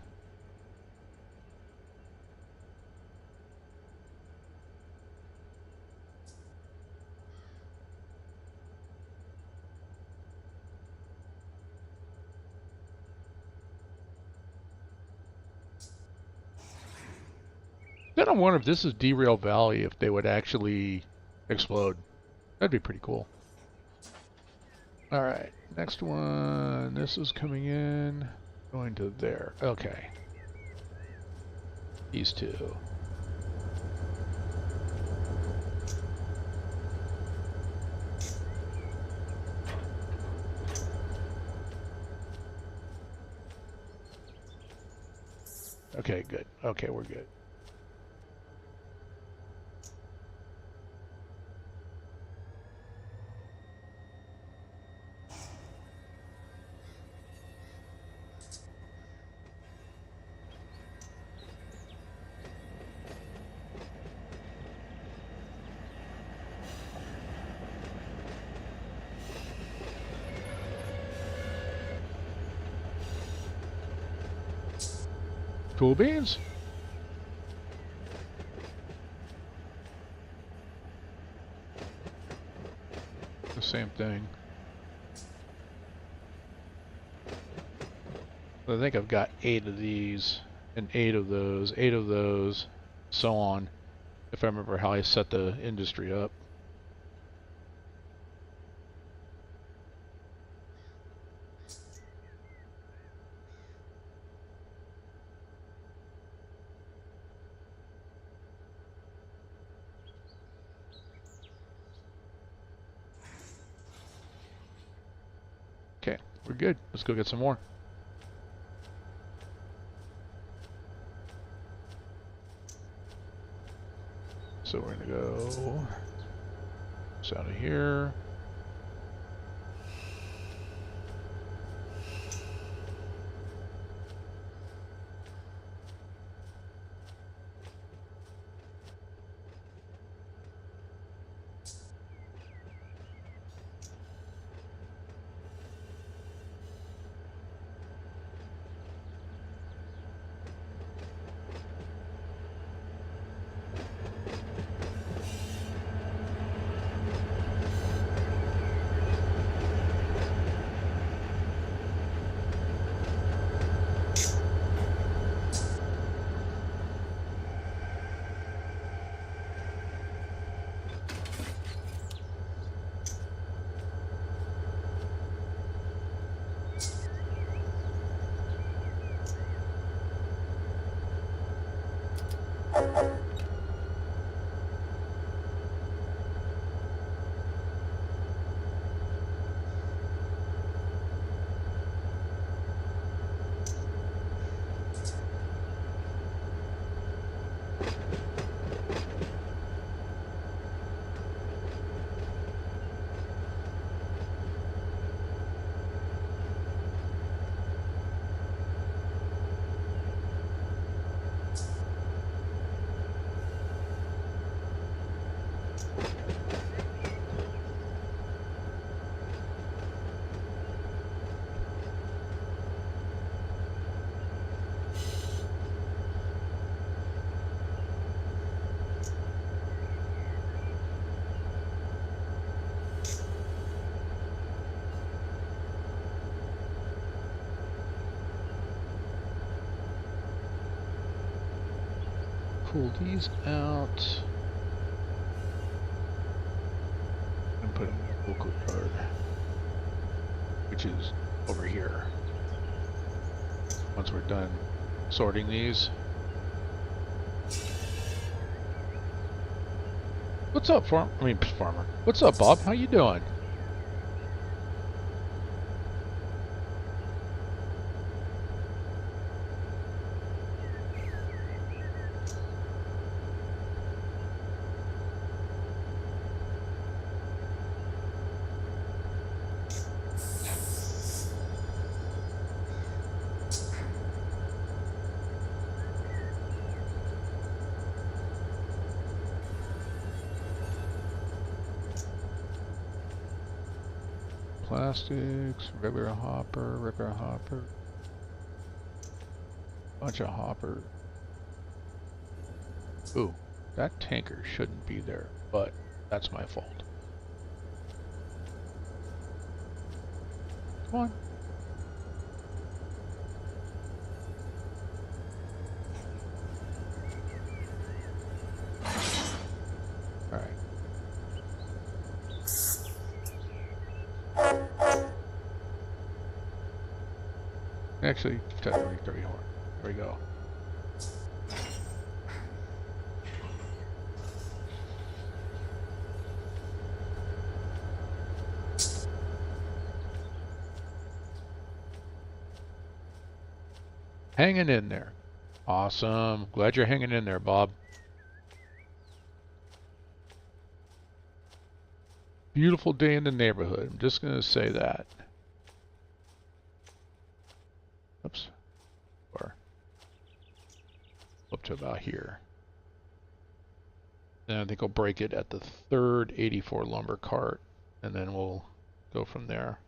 Then I wonder if this is Derail Valley, if they would actually explode. That'd be pretty cool. All right, next one. This is coming in, going to there. Okay. These two. Okay, good. Okay, we're good. Cool beans. The same thing. I think I've got 8 of these, and 8 of those, so on, if I remember how I set the industry up. We're good. Let's go get some more. So we're gonna go out of here. Pull these out and put them in the local yard, which is over here. Once we're done sorting these. What's up, farmer? What's up, Bob? How you doing? Plastics, regular hopper, bunch of hoppers. Ooh, that tanker shouldn't be there, but that's my fault. Come on. Alright. Actually, technically 30 horn. There we go. Hanging in there. Awesome. Glad you're hanging in there, Bob. Beautiful day in the neighborhood. I'm just going to say that. Oops. Or up to about here. Then I think I'll break it at the third 84 lumber cart, and then we'll go from there.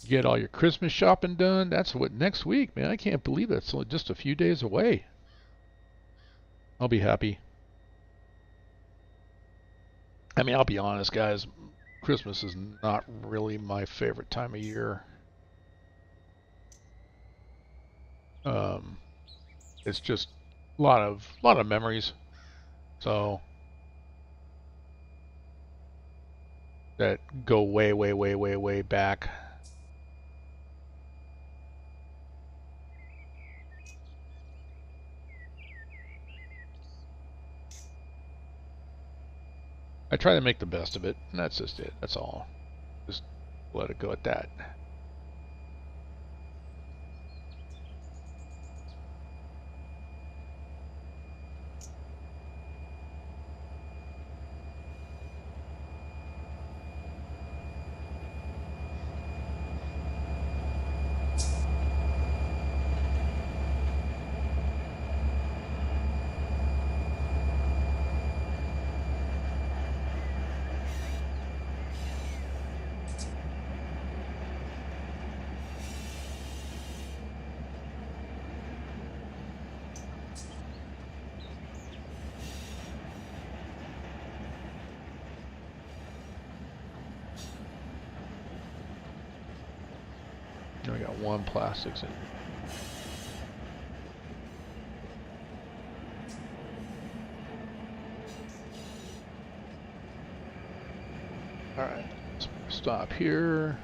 Get all your Christmas shopping done. That's what next week, man. I can't believe it's only just a few days away. I'll be happy. I mean, I'll be honest, guys. Christmas is not really my favorite time of year. It's just a lot of memories. So that go way, way, way, way, way back. I try to make the best of it, and that's just it. That's all. Just let it go at that. We got one plastics in. All right, let's stop here.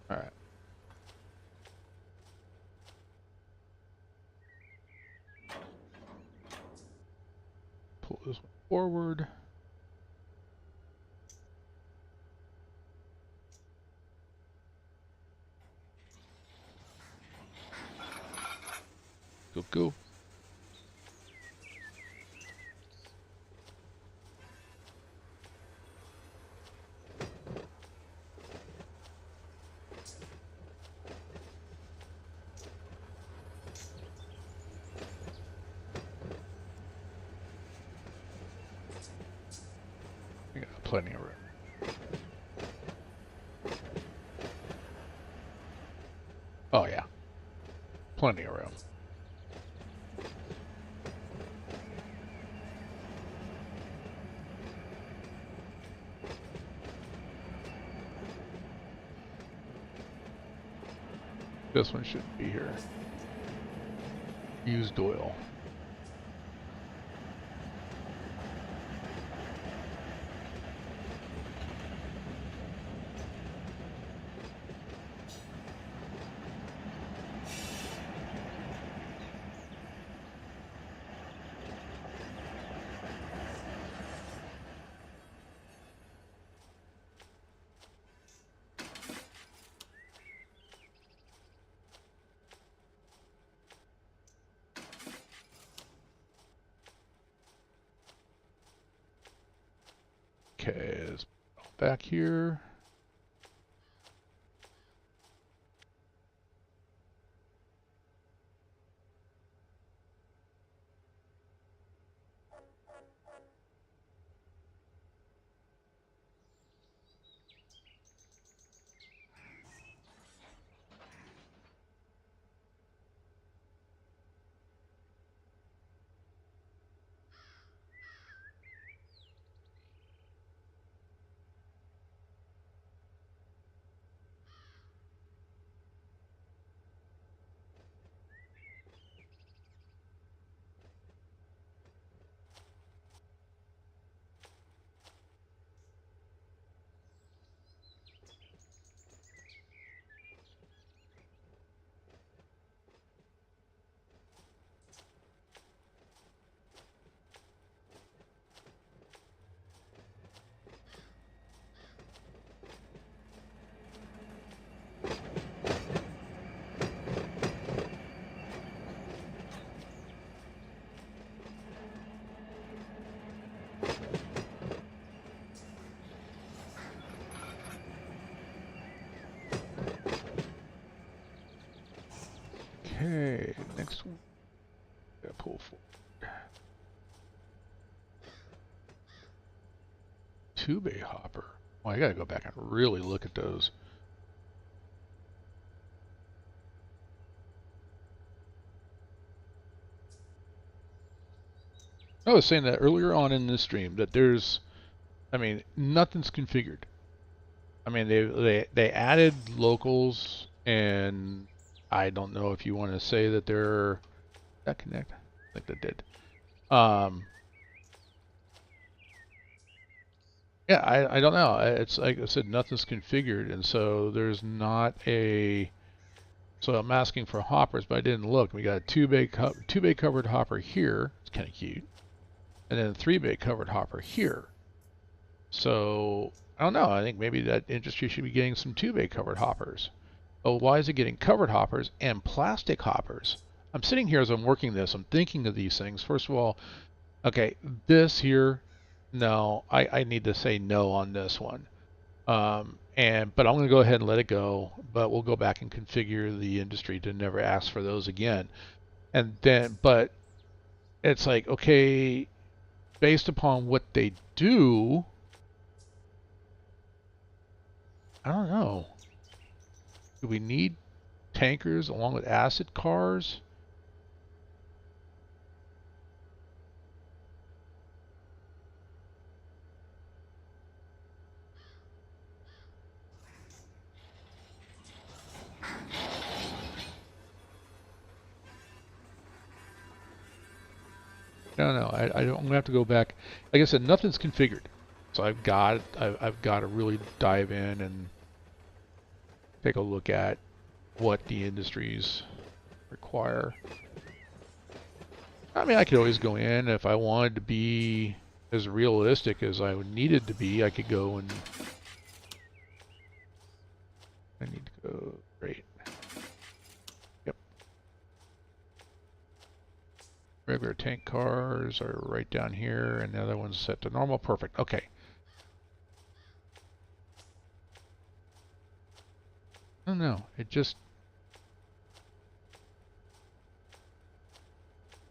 All right. Pull this one forward. Go, go. We got plenty of room. Oh yeah, plenty of room. This one shouldn't be here. Used oil. Okay, let's back here. Okay, next one. Gotta pull forward. Two-bay hopper. Well, I gotta go back and really look at those. I was saying that earlier on in this stream that there's I mean, nothing's configured. I mean, they added locals, and I don't know if you want to say that they're that connect. I think they did. Um, yeah, I don't know. It's like I said, nothing's configured, and so there's not a. So I'm asking for hoppers, but I didn't look. We got a two bay covered hopper here. It's kind of cute, and then a 3-bay covered hopper here. So I don't know. I think maybe that industry should be getting some 2-bay covered hoppers. Oh, why is it getting covered hoppers and plastic hoppers? I'm sitting here as I'm working this. I'm thinking of these things. First of all, okay, this here, no, I need to say no on this one. But I'm going to go ahead and let it go. But we'll go back and configure the industry to never ask for those again. And then, but it's like, okay, based upon what they do, I don't know. Do we need tankers along with acid cars? I don't know. I don't. I'm gonna have to go back. Like I said, nothing's configured, so I've got to really dive in and take a look at what the industries require. I mean, I could always go in if I wanted to be as realistic as I needed to be. I could go and I need to go great. Yep. Regular tank cars are right down here, and the other one's set to normal. Perfect. Okay. I don't know. It just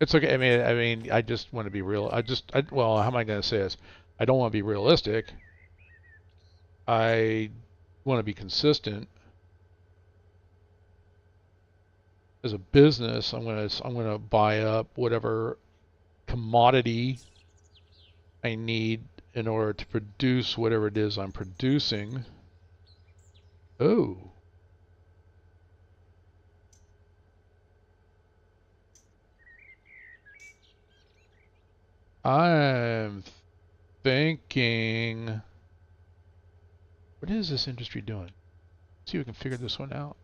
it's okay. I mean, I just want to be real. Well, how am I going to say this? I don't want to be realistic. I want to be consistent. As a business, I'm gonna buy up whatever commodity I need in order to produce whatever it is I'm producing. Oh, I'm thinking, what is this industry doing? Let's see if we can figure this one out.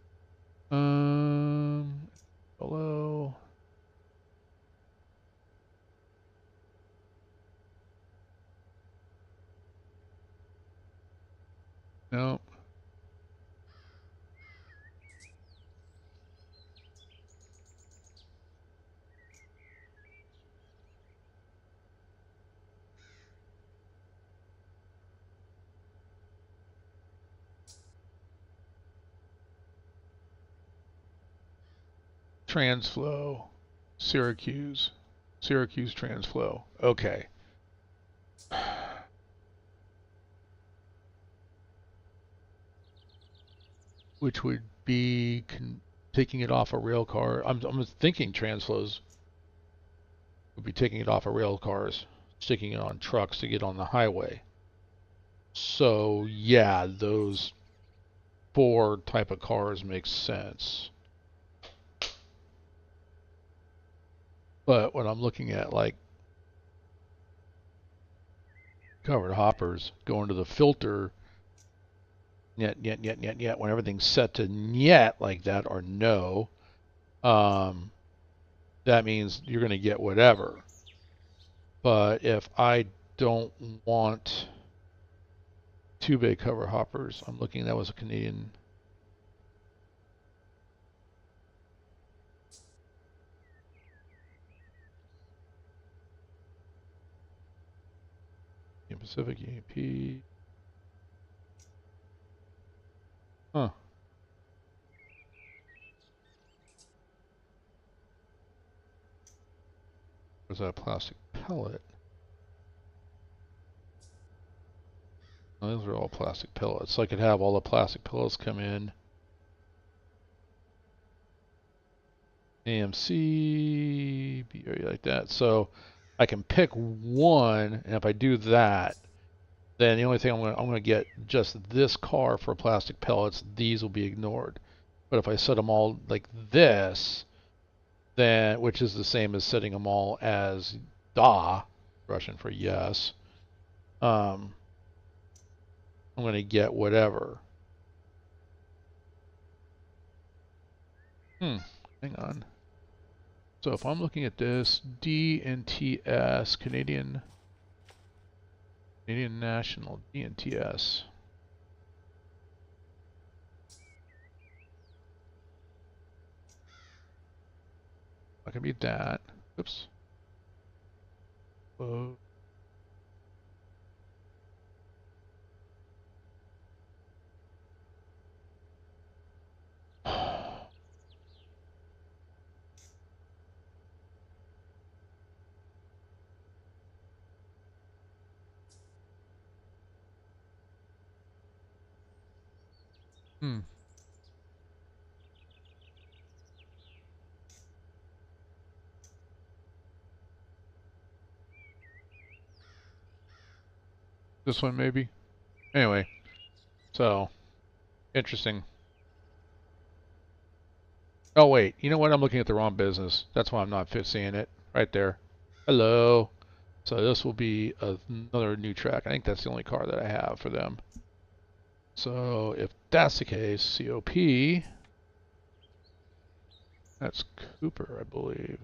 Below. No. Transflow. Syracuse. Syracuse Transflow. Okay. Which would be taking it off a rail car. I'm thinking Transflows would be taking it off of rail cars, sticking it on trucks to get on the highway. So yeah, those 4 type of cars make sense. But when I'm looking at like covered hoppers going to the filter, yet, when everything's set to yet like that or no, um, that means you're going to get whatever. But if I don't want 2-bay cover hoppers, I'm looking, that was a Canadian. Pacific EAP. Huh. Was that a plastic pellet? Oh, those are all plastic pellets. So I could have all the plastic pellets come in. AMC, BRE like that. So I can pick one, and if I do that, then the only thing I'm gonna get just this car for plastic pellets. These will be ignored. But if I set them all like this, then which is the same as setting them all as da, Russian for yes, I'm gonna get whatever. Hang on. So if I'm looking at this, D and TS, Canadian National, D and TS. Not gonna be that. Oops. Whoa. This one maybe? Anyway, so, interesting. Oh wait, you know what? I'm looking at the wrong business. That's why I'm not seeing it. Right there. Hello. So this will be another new track. I think that's the only car that I have for them. So if that's the case, COP, that's Cooper, I believe.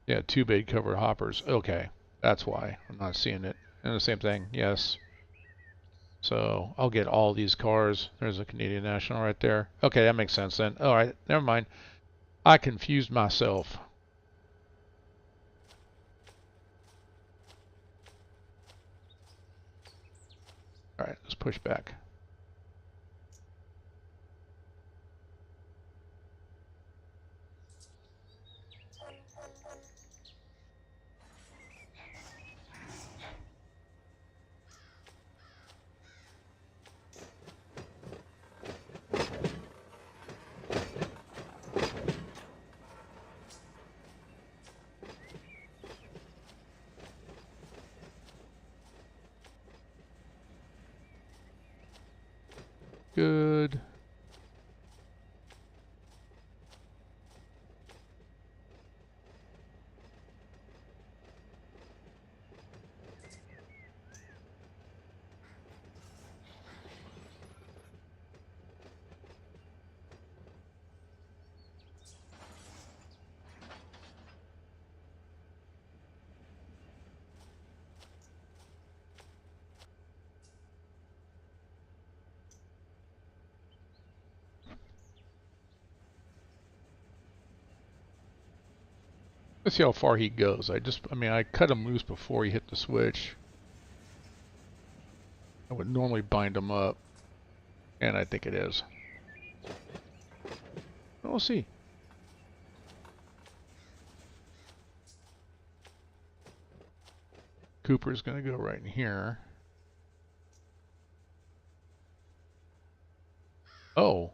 Yeah, two bait covered hoppers. Okay, that's why I'm not seeing it. And the same thing, yes. So I'll get all these cars. There's a Canadian National right there. Okay, that makes sense then. All right, never mind. I confused myself. All right, let's push back. Good. Let's see how far he goes. I mean, I cut him loose before he hit the switch. I would normally bind him up, and I think it is. We'll see. Cooper's going to go right in here. Oh,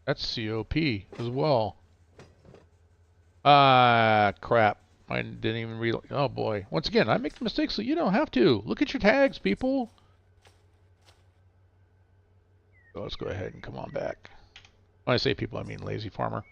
that's COP as well. Ah, crap. I didn't even read. Oh boy. Once again, I make mistakes, so you don't have to. Look at your tags, people. So let's go ahead and come on back. When I say people, I mean TheLazyFarmer.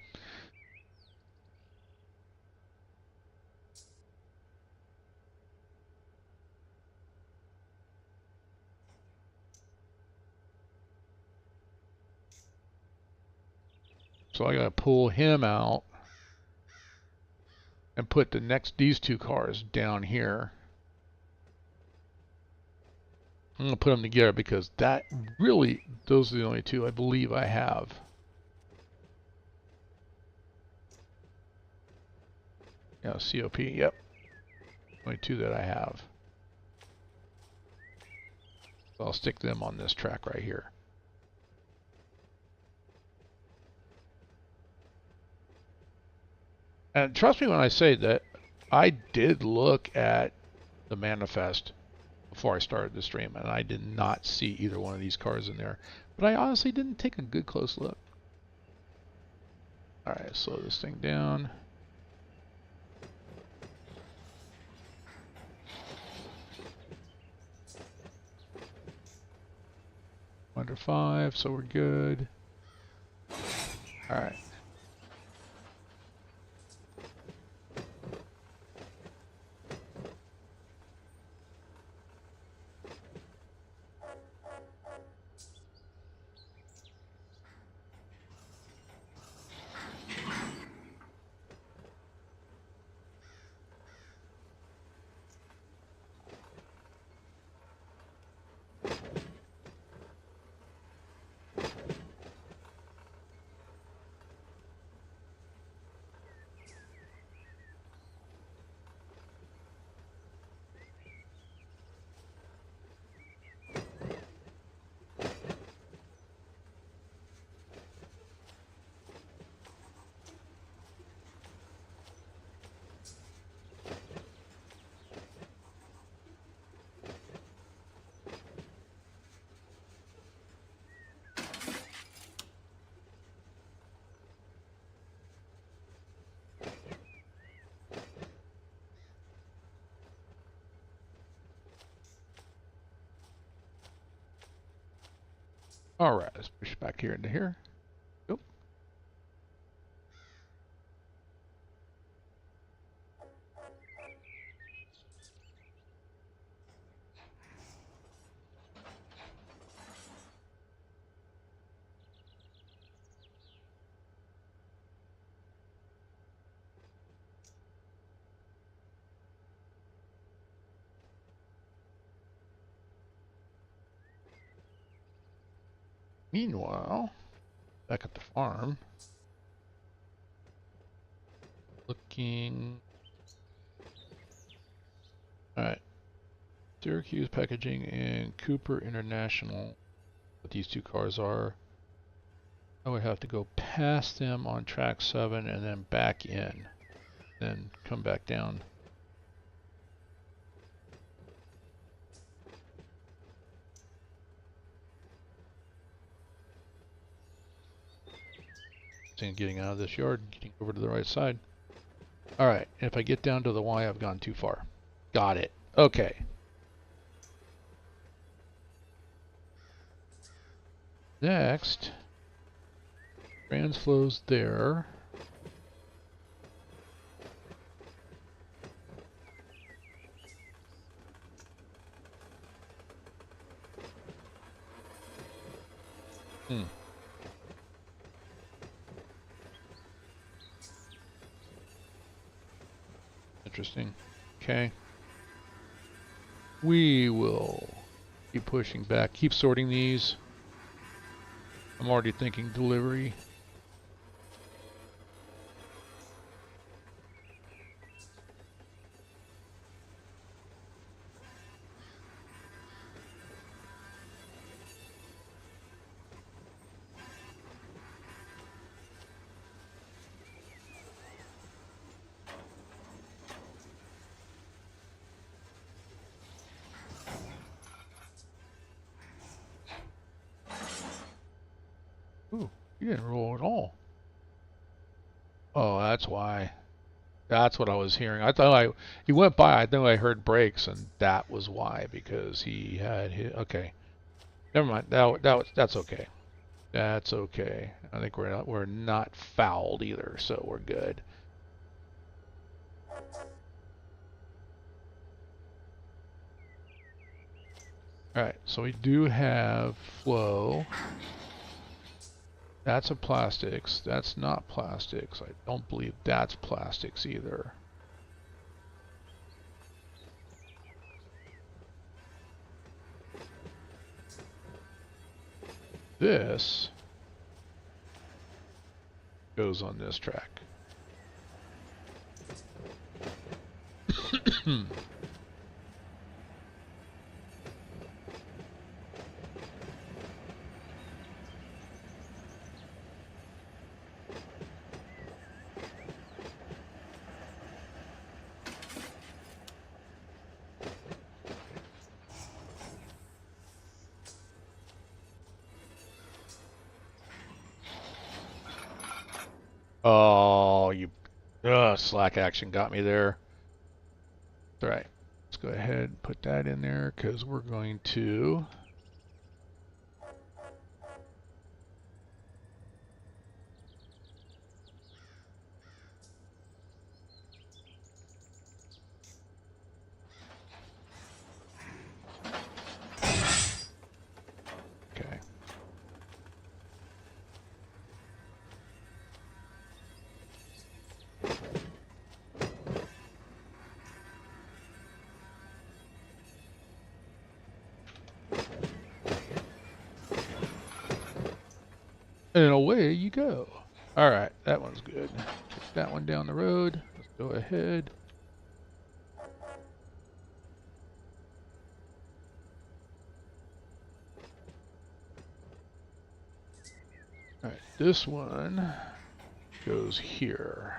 So I gotta pull him out and put these two cars down here. I'm gonna put them together because those are the only two I believe I have. Yeah, COP, yep. Only two that I have. So I'll stick them on this track right here. And trust me when I say that I did look at the manifest before I started the stream, and I did not see either one of these cars in there. But I honestly didn't take a good close look. Alright, slow this thing down. Under 5, so we're good. Alright. Alright, let's push back here into here. Nope. Meanwhile, back at the farm, looking. Alright, Syracuse Packaging and Cooper International. What these two cars are. I would have to go past them on track 7 and then back in. Then come back down. Getting out of this yard and getting over to the right side. Alright, if I get down to the Y, I've gone too far. Got it. Okay. Next, transflow's there. Interesting. Okay. We will keep pushing back. Keep sorting these. I'm already thinking delivery. Ooh, you didn't roll at all. Oh, that's why. That's what I was hearing. I thought he went by. I know I heard brakes, and that was why, because he had hit. Okay, never mind. That's okay. That's okay. I think we're not fouled either, so we're good. All right, so we do have flow. That's a plastics. That's not plastics. I don't believe that's plastics either. This goes on this track. Oh, you slack action got me there. All right, let's go ahead and put that in there because we're going to. Okay. And away you go. All right, that one's good. Kick that one down the road. Let's go ahead. All right, this one goes here.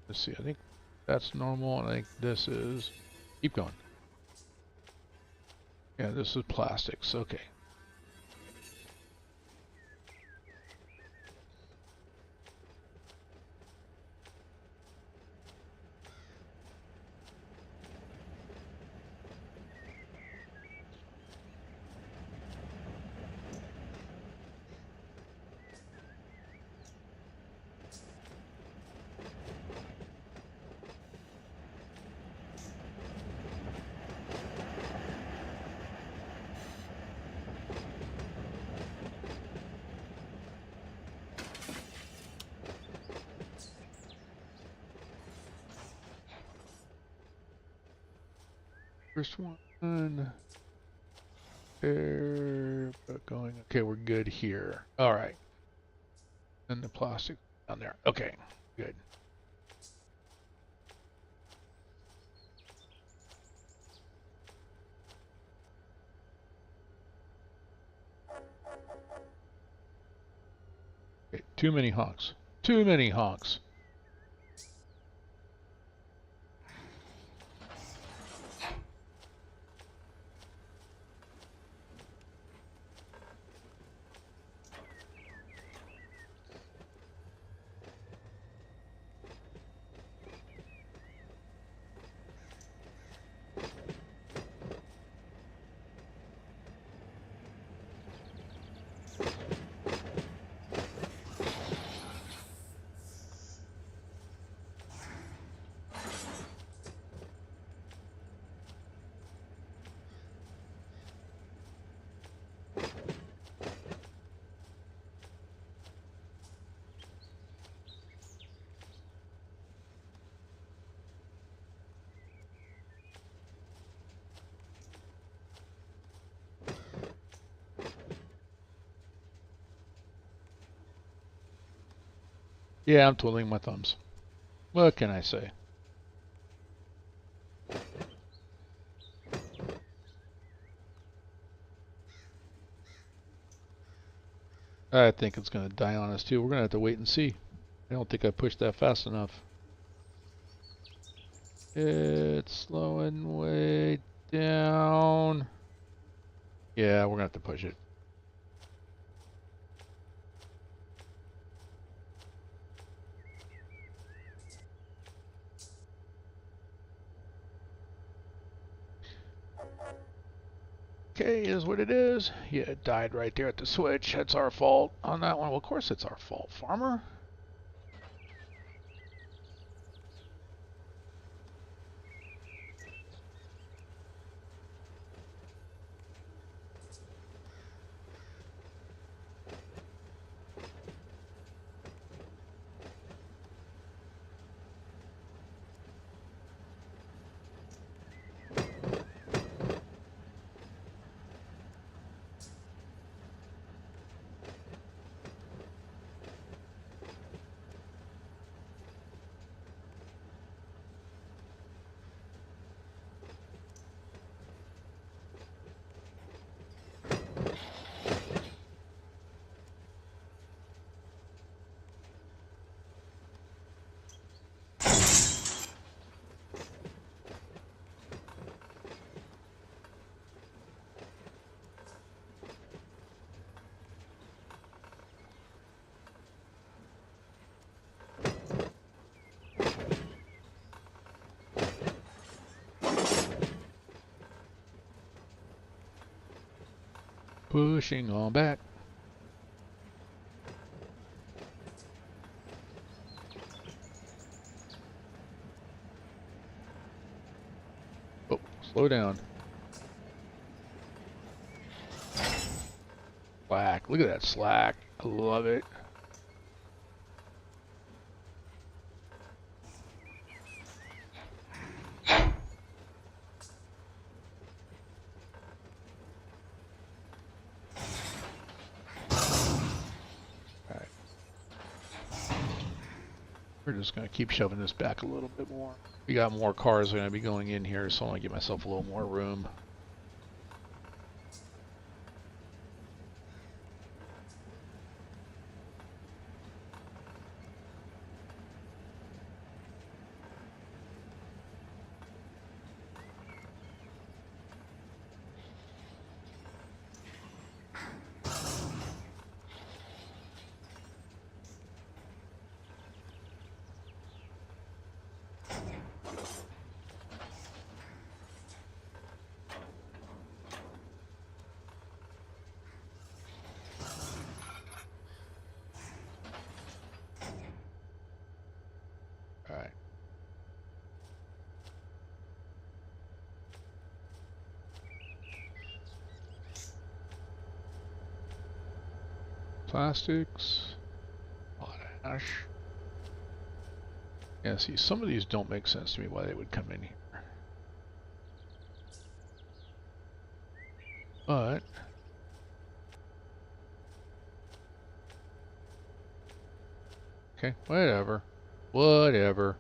Let's see, I think that's normal, and I think this is... Keep going. Yeah, this is plastics, okay. First one, there, going, okay, we're good here. All right. And the plastic down there. Okay, good. Okay, too many honks. Too many honks. Yeah, I'm twiddling my thumbs. What can I say? I think it's going to die on us too. We're going to have to wait and see. I don't think I pushed that fast enough. It's slowing way down. Yeah, we're going to have to push it. Okay, is what it is. Yeah, it died right there at the switch. That's our fault on that one. Well, of course it's our fault, farmer. Pushing on back. Oh, slow down. Slack. Look at that slack. I love it. Alright. We're just going to keep shoving this back a little bit more. We got more cars going to be going in here, so I want to give myself a little more room. Alright. Plastics. Potash. Yeah, see, some of these don't make sense to me why they would come in here. But okay, whatever. Whatever.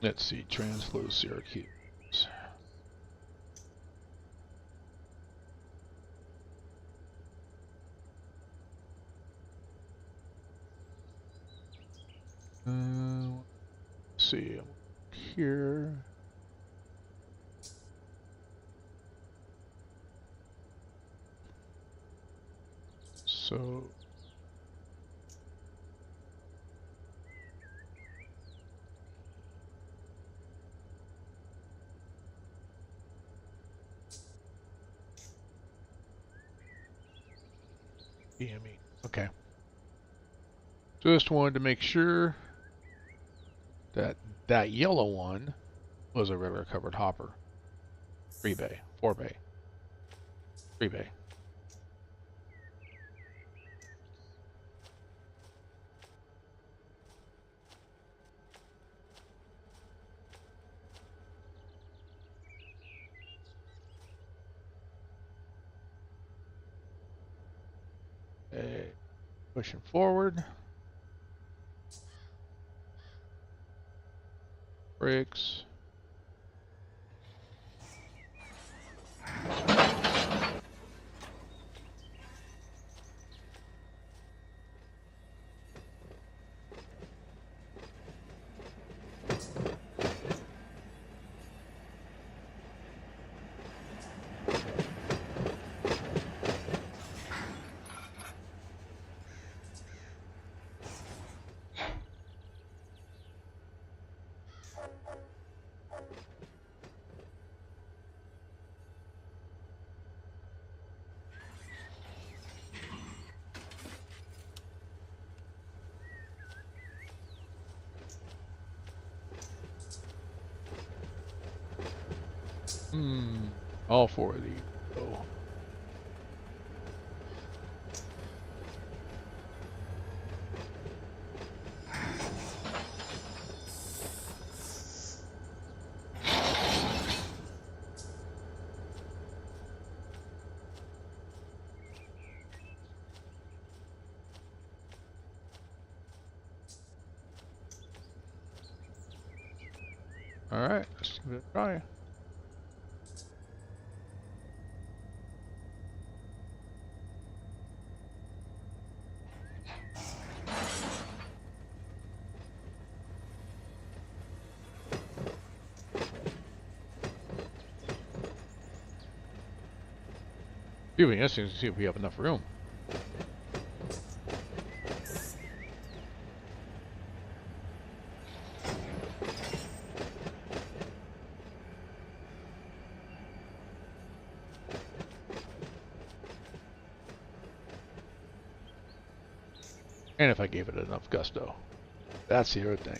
Let's see, Transflow Syracuse. Let's see, here. So DME. Okay. Just wanted to make sure that that yellow one was a river covered hopper. 3 bay, 4 bay, 3 bay. Okay. Pushing forward. Brakes. All four of these. Oh. All right, let's give it a try. It'd be interesting to see if we have enough room. And if I gave it enough gusto. That's the other thing.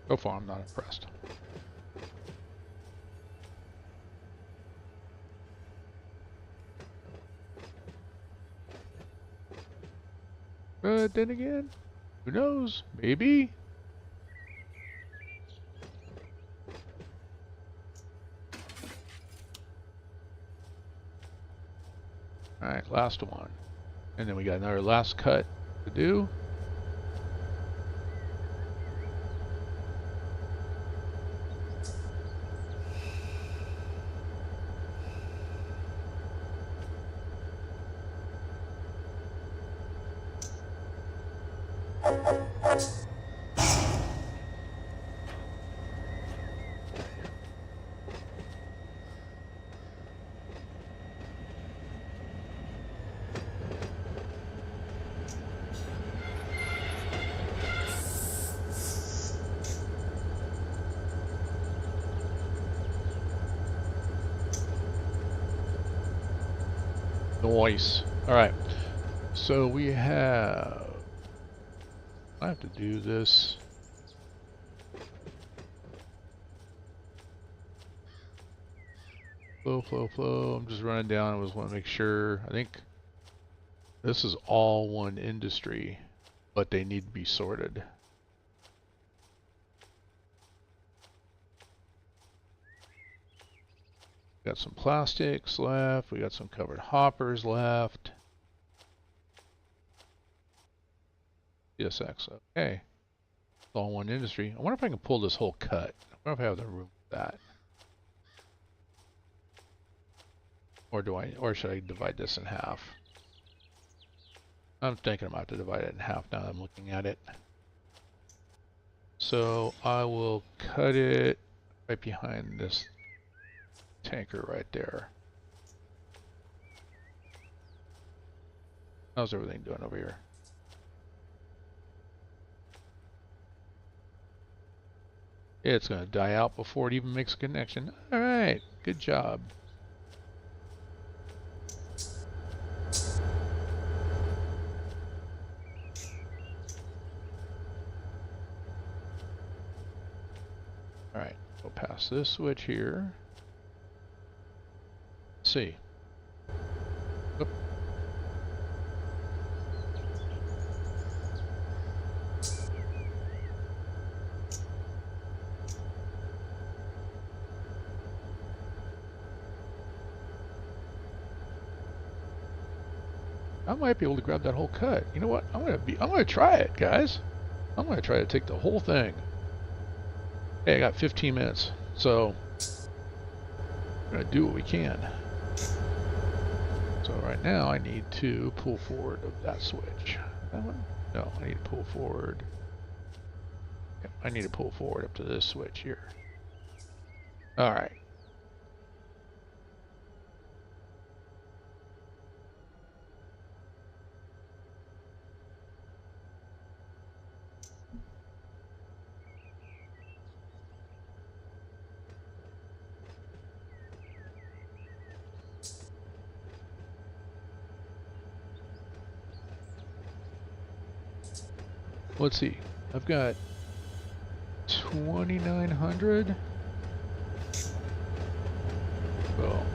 So far, I'm not impressed. But then again, who knows? Maybe. Alright, last one. And then we got another last cut to do. Nice. Alright. So we have... I have to do this. Flow. I'm just running down. I just want to make sure. I think this is all one industry, but they need to be sorted. Got some plastics left. We got some covered hoppers left. CSX. Okay. It's all one industry. I wonder if I can pull this whole cut. I wonder if I have the room for that. Or should I divide this in half? I'm thinking about to divide it in half now that I'm looking at it. So I will cut it right behind this tanker right there. How's everything doing over here? It's going to die out before it even makes a connection. All right, good job. All right, go past this switch here. Let's see. Oop. I might be able to grab that whole cut. You know what? I'm gonna try it, guys. I'm gonna try to take the whole thing. Hey, I got 15 minutes, so we're gonna do what we can. So right now I need to pull forward of that switch. That one? No, I need to pull forward. Yep, I need to pull forward up to this switch here. All right. Let's see. I've got 2,900. Well,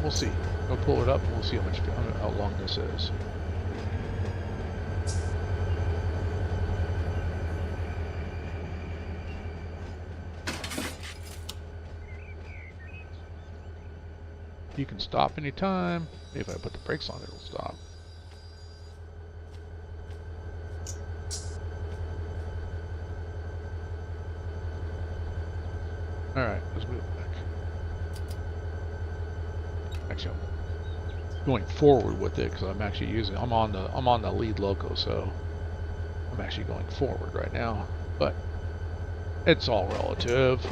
we'll see. We'll pull it up and we'll see how long this is. You can stop anytime. If I put the brakes on, it'll stop. Alright, let's move back. Actually, I'm going forward with it because I'm actually I'm on the lead loco, so I'm actually going forward right now. But it's all relative.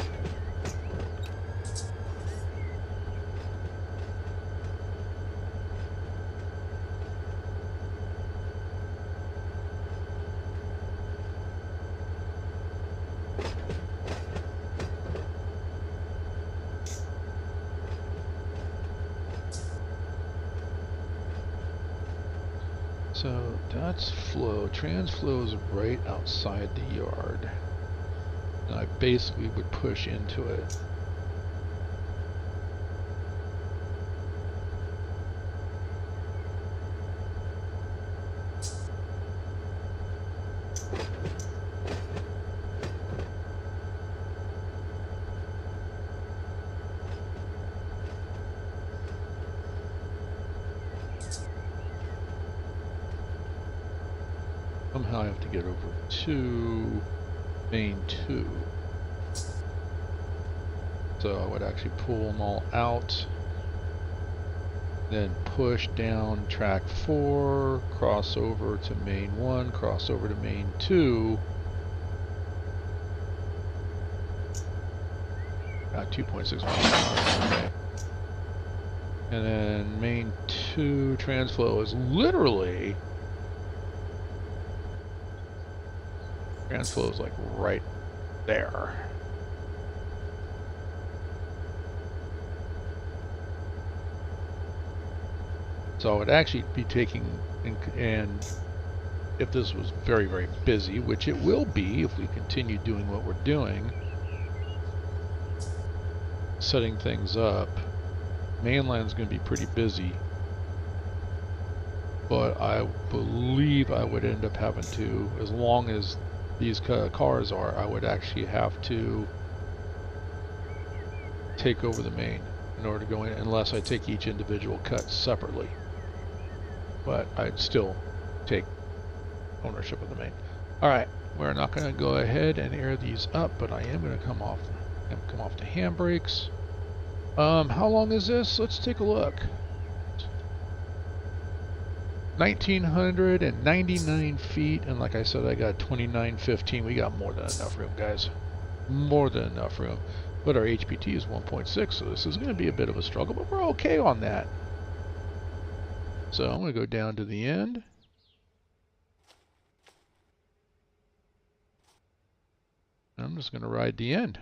So that's flow. Transflow is right outside the yard. And I basically would push into it. Somehow I have to get over to main 2. So I would actually pull them all out, then push down track 4, cross over to main 1, cross over to main 2. Got 2.6 miles an hour. Okay. And then main 2 transflow is literally... Transflow is like right there. So I would actually be taking, and if this was very, very busy, which it will be if we continue doing what we're doing, setting things up, mainland's going to be pretty busy. But I believe I would end up having to, as long as these cars are, I would actually have to take over the main in order to go in, unless I take each individual cut separately. But I'd still take ownership of the main. Alright, we're not going to go ahead and air these up, but I am going to come off the handbrakes. How long is this? Let's take a look. 1,999 feet, and like I said, I got 2915. We got more than enough room, guys. More than enough room. But our HPT is 1.6, so this is going to be a bit of a struggle, but we're okay on that. So I'm going to go down to the end. And I'm just going to ride the end.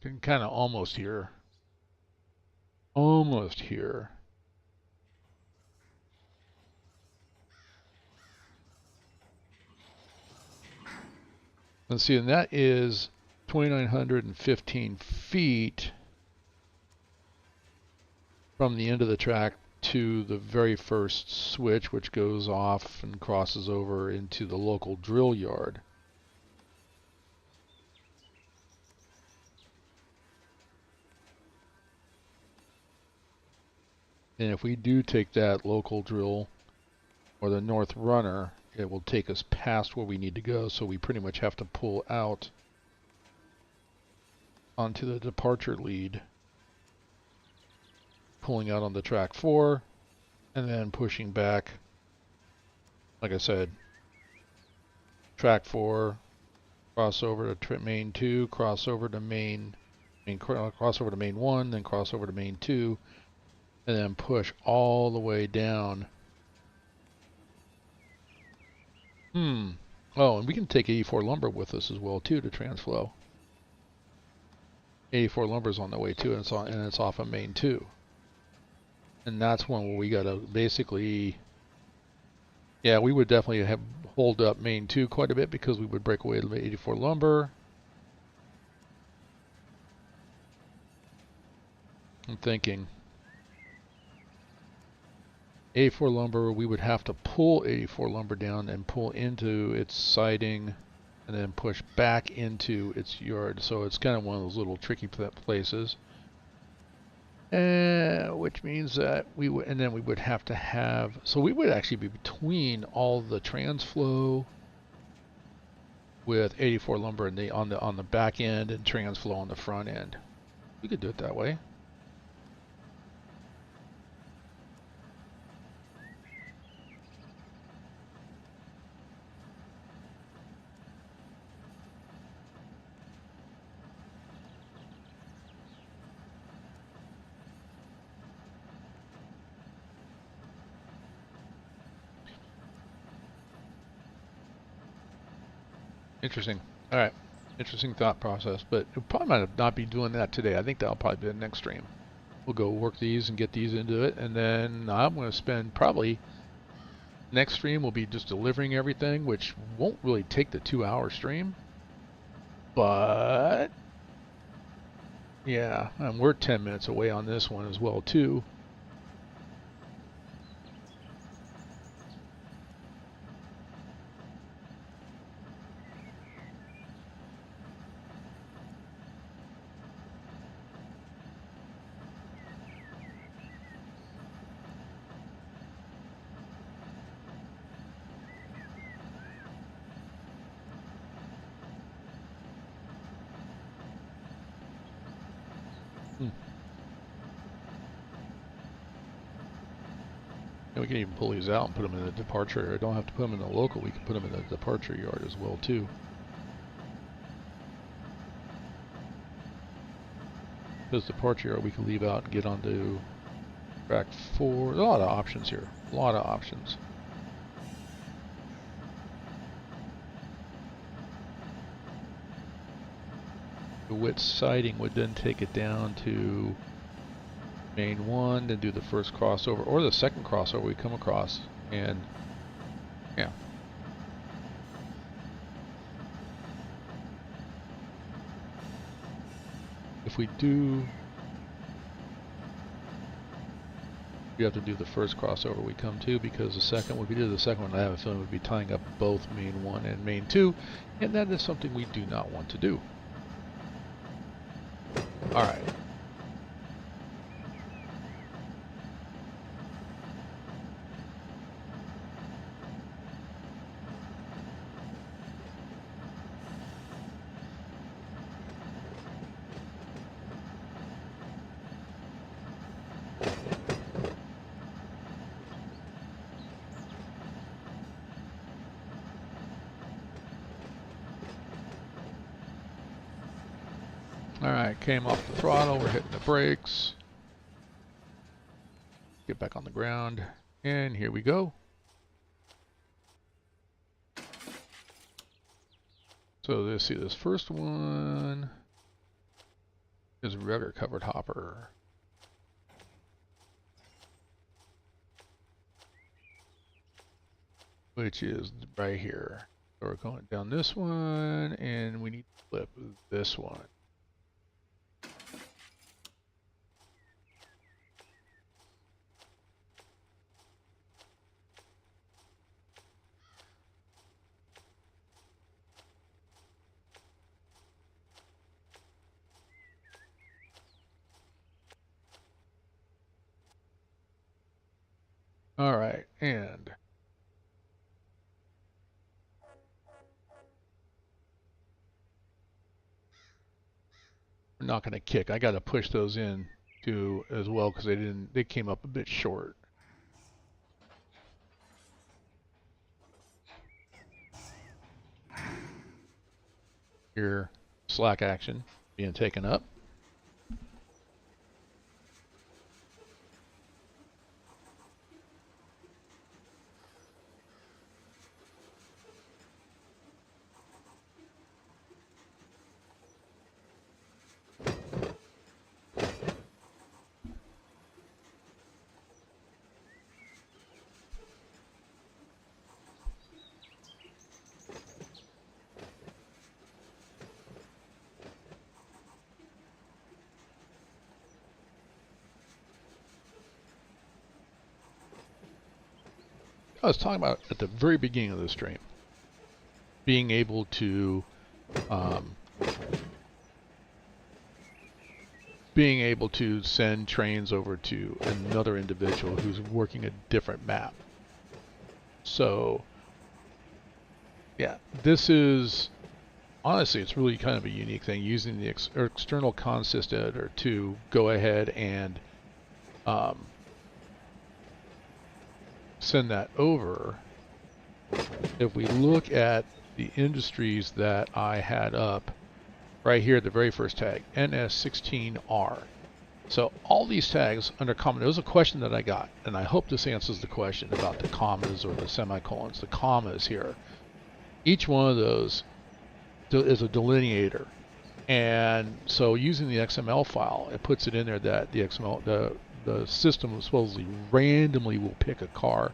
Can kind of almost hear. Almost here. Let's see, and that is 2,915 feet from the end of the track to the very first switch, which goes off and crosses over into the local drill yard. And if we do take that local drill or the north runner, it will take us past where we need to go, so we pretty much have to pull out onto the departure lead, pulling out on the track 4 and then pushing back, like I said, track 4, cross over to main 2, cross over to cross over to main 1, then cross over to main 2, and then push all the way down. Oh, and we can take 84 lumber with us as well too to transflow. 84 lumber's on the way too, and it's off of main 2. And that's when we got to basically, yeah, we would definitely have hold up main 2 quite a bit because we would break away 84 lumber. I'm thinking 84 lumber, we would have to pull 84 lumber down and pull into its siding and then push back into its yard. So it's kind of one of those little tricky places. Which means that we would, and then we would have to have, so we would actually be between all the transflow with 84 lumber and on the back end and transflow on the front end. We could do it that way. Interesting. All right. Interesting thought process, but we probably might not be doing that today. I think that'll probably be the next stream. We'll go work these and get these into it, and then I'm going to spend probably next stream will be just delivering everything, which won't really take the 2-hour stream. But yeah, and we're 10 minutes away on this one as well too. We can even pull these out and put them in the departure. I don't have to put them in the local. We can put them in the departure yard as well too. This departure yard we can leave out and get onto track 4. A lot of options here. A lot of options. The width siding would then take it down to main 1, then do the first crossover or the second crossover we come across, and yeah. If we do, we have to do the first crossover we come to, because the second, if we do the second one, I have a feeling we'd be tying up both main 1 and main 2, and that is something we do not want to do. All right. Alright, came off the throttle, we're hitting the brakes. Get back on the ground, and here we go. So let's see, this first one is rudder covered hopper. Which is right here. So we're going down this one, and we need to flip this one. All right, and we're not going to kick. I got to push those in too as well because they came up a bit short. Here, slack action being taken up. I was talking about at the very beginning of the stream, being able to send trains over to another individual who's working a different map. So yeah, this is honestly, it's really kind of a unique thing, using the external consist editor to go ahead and send that over. If we look at the industries that I had up right here, the very first tag, NS16R. So all these tags under comma, there was a question that I got, and I hope this answers the question about the commas or the semicolons. The commas here, each one of those is a delineator. And so using the XML file, it puts it in there that the XML, the system supposedly randomly will pick a car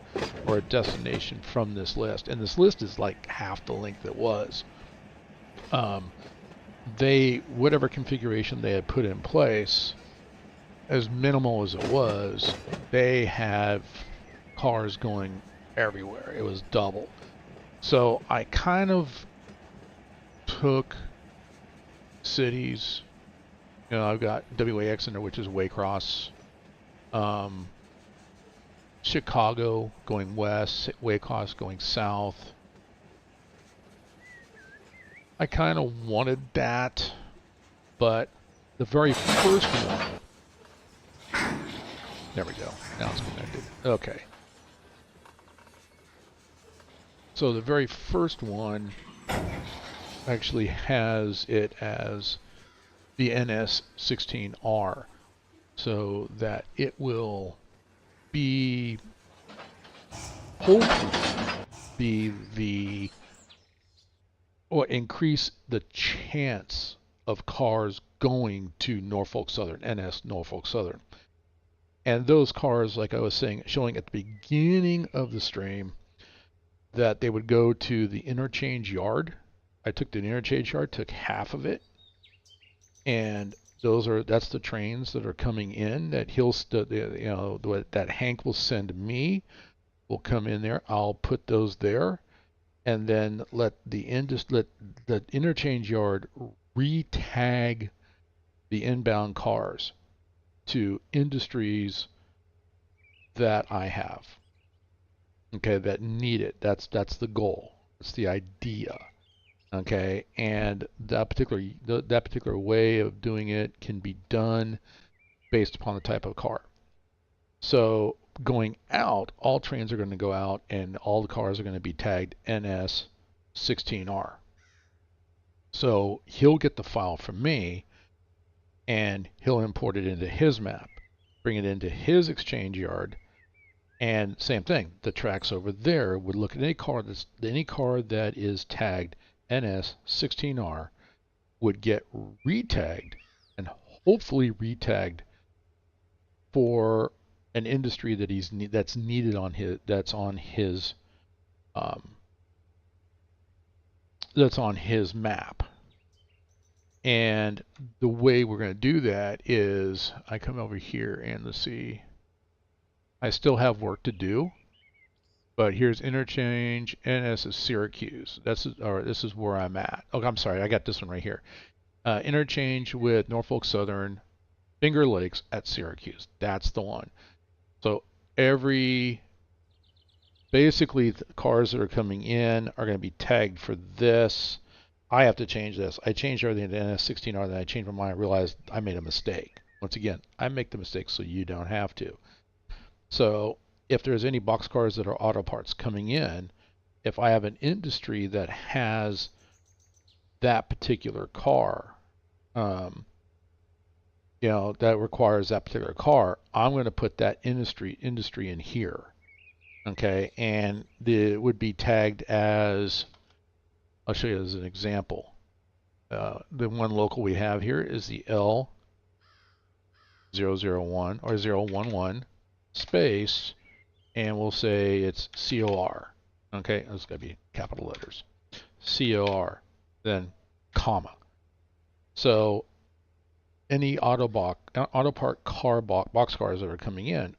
or a destination from this list. And this list is like half the length it was. Whatever configuration they had put in place, as minimal as it was, they have cars going everywhere. It was double. So I kind of took cities. You know, I've got WAX in there, which is Waycross. Chicago going west, Waycross going south. I kind of wanted that, but the very first one, there we go, now it's connected. Okay. So the very first one actually has it as the NS16R, so that it will be, hopefully, be or increase the chance of cars going to Norfolk Southern, NS Norfolk Southern. And those cars, like I was saying, showing at the beginning of the stream, that they would go to the interchange yard. I took the interchange yard, took half of it, and that's the trains that are coming in that that Hank will send me, will come in there. I'll put those there, and then let the interchange yard re-tag the inbound cars to industries that I have. Okay, that need it. That's the goal. That's the idea. Okay, and that particular way of doing it can be done based upon the type of car. So going out, all trains are going to go out, and all the cars are going to be tagged NS16R. So he'll get the file from me, and he'll import it into his map, bring it into his exchange yard, and same thing. The tracks over there would look at any car that is tagged NS16R would get retagged, and hopefully retagged for an industry that's needed on his map. And the way we're going to do that is I come over here and let's see. I still have work to do, but here's interchange, NS is Syracuse. This is where I'm at. Oh, I'm sorry, I got this one right here. Interchange with Norfolk Southern, Finger Lakes at Syracuse. That's the one. So basically the cars that are coming in are going to be tagged for this. I have to change this. I changed everything to NS16R, then I changed my mind. I realized I made a mistake. Once again, I make the mistake so you don't have to. So if there's any boxcars that are auto parts coming in, if I have an industry that has that particular car, that requires that particular car, I'm going to put that industry in here. Okay, and it would be tagged as, I'll show you as an example. The one local we have here is the L001 or 011 space, and we'll say it's COR. Okay, it's got to be capital letters. COR, then comma. So any auto part car boxcars that are coming in,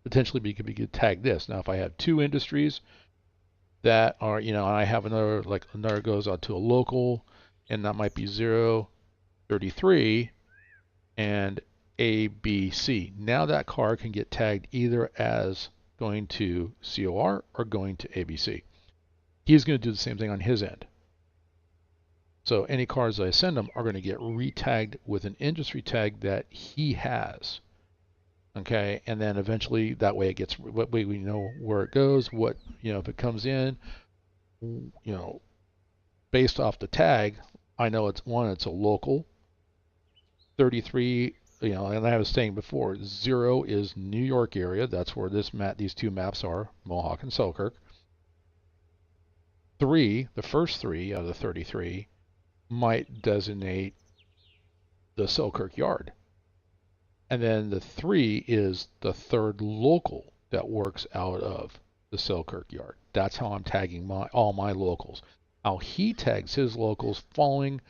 potentially be tagged this. Now, if I have two industries that are, and I have another, like another goes out to a local, and that might be 033 and ABC. Now that car can get tagged either as going to COR or going to ABC. He's going to do the same thing on his end. So any cars that I send him are going to get re-tagged with an industry tag that he has. Okay, and then eventually that way it gets, what way we know where it goes, what, if it comes in, based off the tag, I know it's a local. 33, and I was saying before, 0 is New York area. That's where these two maps are, Mohawk and Selkirk. 3, the first 3 out of the 33, might designate the Selkirk yard. And then the 3 is the third local that works out of the Selkirk yard. That's how I'm tagging all my locals. How he tags his locals following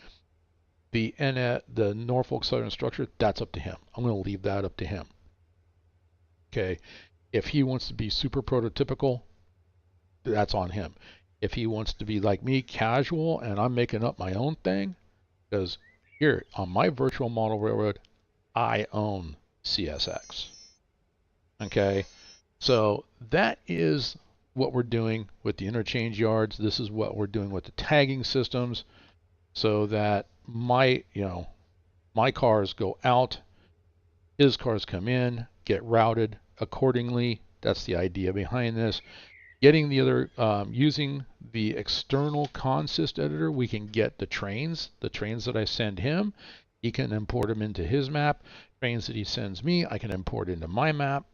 the Norfolk Southern structure, that's up to him. I'm going to leave that up to him. Okay, if he wants to be super prototypical, that's on him. If he wants to be like me, casual, and I'm making up my own thing, because here on my virtual model railroad, I own CSX. Okay, so that is what we're doing with the interchange yards. This is what we're doing with the tagging systems, so that my cars go out, his cars come in, get routed accordingly. That's the idea behind this. Getting the other, using the external consist editor, we can get the trains that I send him. He can import them into his map. Trains that he sends me, I can import into my map.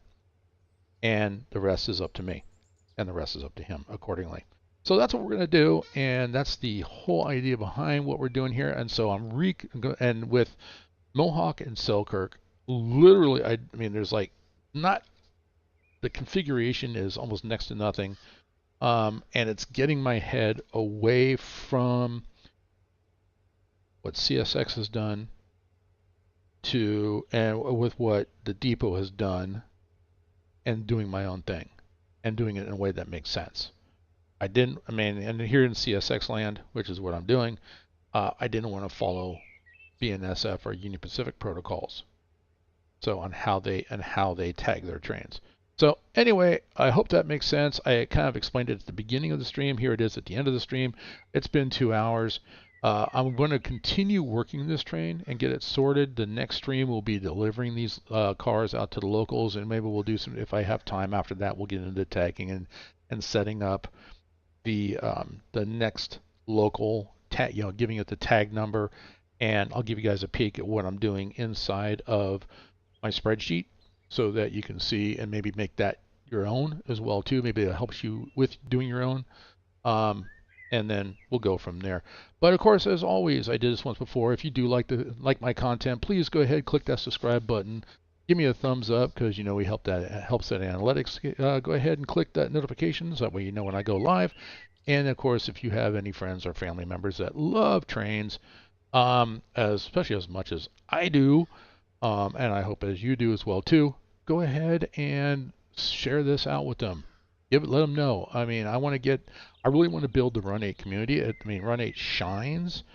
And the rest is up to me. And the rest is up to him accordingly. So that's what we're going to do. And that's the whole idea behind what we're doing here. And so and with Mohawk and Selkirk, literally, I mean, there's like not, the configuration is almost next to nothing. And it's getting my head away from what CSX has done and with what the depot has done, and doing my own thing and doing it in a way that makes sense. And here in CSX land, which is what I'm doing, I didn't want to follow BNSF or Union Pacific protocols. So on how they tag their trains. So anyway, I hope that makes sense. I kind of explained it at the beginning of the stream. Here it is at the end of the stream. It's been 2 hours. I'm going to continue working this train and get it sorted. The next stream will be delivering these cars out to the locals, and maybe we'll do some, if I have time after that, we'll get into tagging and setting up the next local tag, giving it the tag number. And I'll give you guys a peek at what I'm doing inside of my spreadsheet, so that you can see and maybe make that your own as well too. Maybe it helps you with doing your own. And then we'll go from there. But of course, as always, I did this once before. If you do like my content, please go ahead, click that subscribe button. Give me a thumbs up, because we helps that analytics. Go ahead and click that notifications. That way you know when I go live. And of course, if you have any friends or family members that love trains, especially as much as I do, and I hope as you do as well too, go ahead and share this out with them. Let them know. I mean, I really want to build the Run8 community. Run8 shines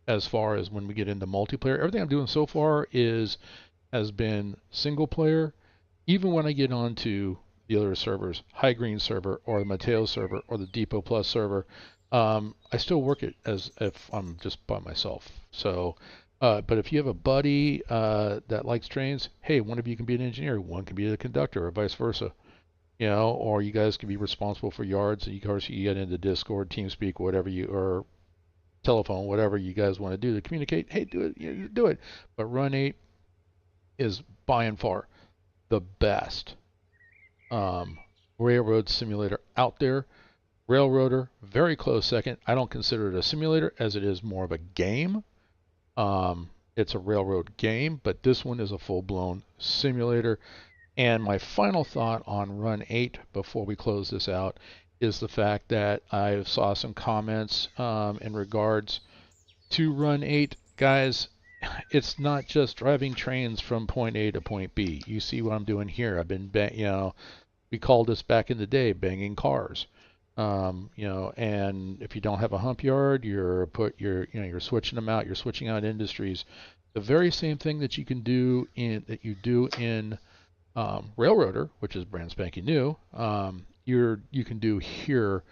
as far as when we get into multiplayer. Everything I'm doing so far has been single player. Even when I get onto the other servers, High Green server or the Mateo server or the Depot Plus server, I still work it as if I'm just by myself. So, but if you have a buddy that likes trains, hey, one of you can be an engineer, one can be a conductor, or vice versa. Or you guys can be responsible for yards. Of course, you get into Discord, TeamSpeak, or telephone, whatever you guys want to do to communicate. Hey, do it, do it. But Run8 is by and far the best railroad simulator out there. Railroader, very close second. I don't consider it a simulator, as it is more of a game. It's a railroad game, but this one is a full-blown simulator. And my final thought on Run8 before we close this out is the fact that I saw some comments in regards to Run8. Guys, it's not just driving trains from point A to point B. You see what I'm doing here. I've been, we called this back in the day banging cars. And if you don't have a hump yard, you're switching them out. You're switching out industries. The very same thing that you do in Railroader, which is brand spanking new, you can do here.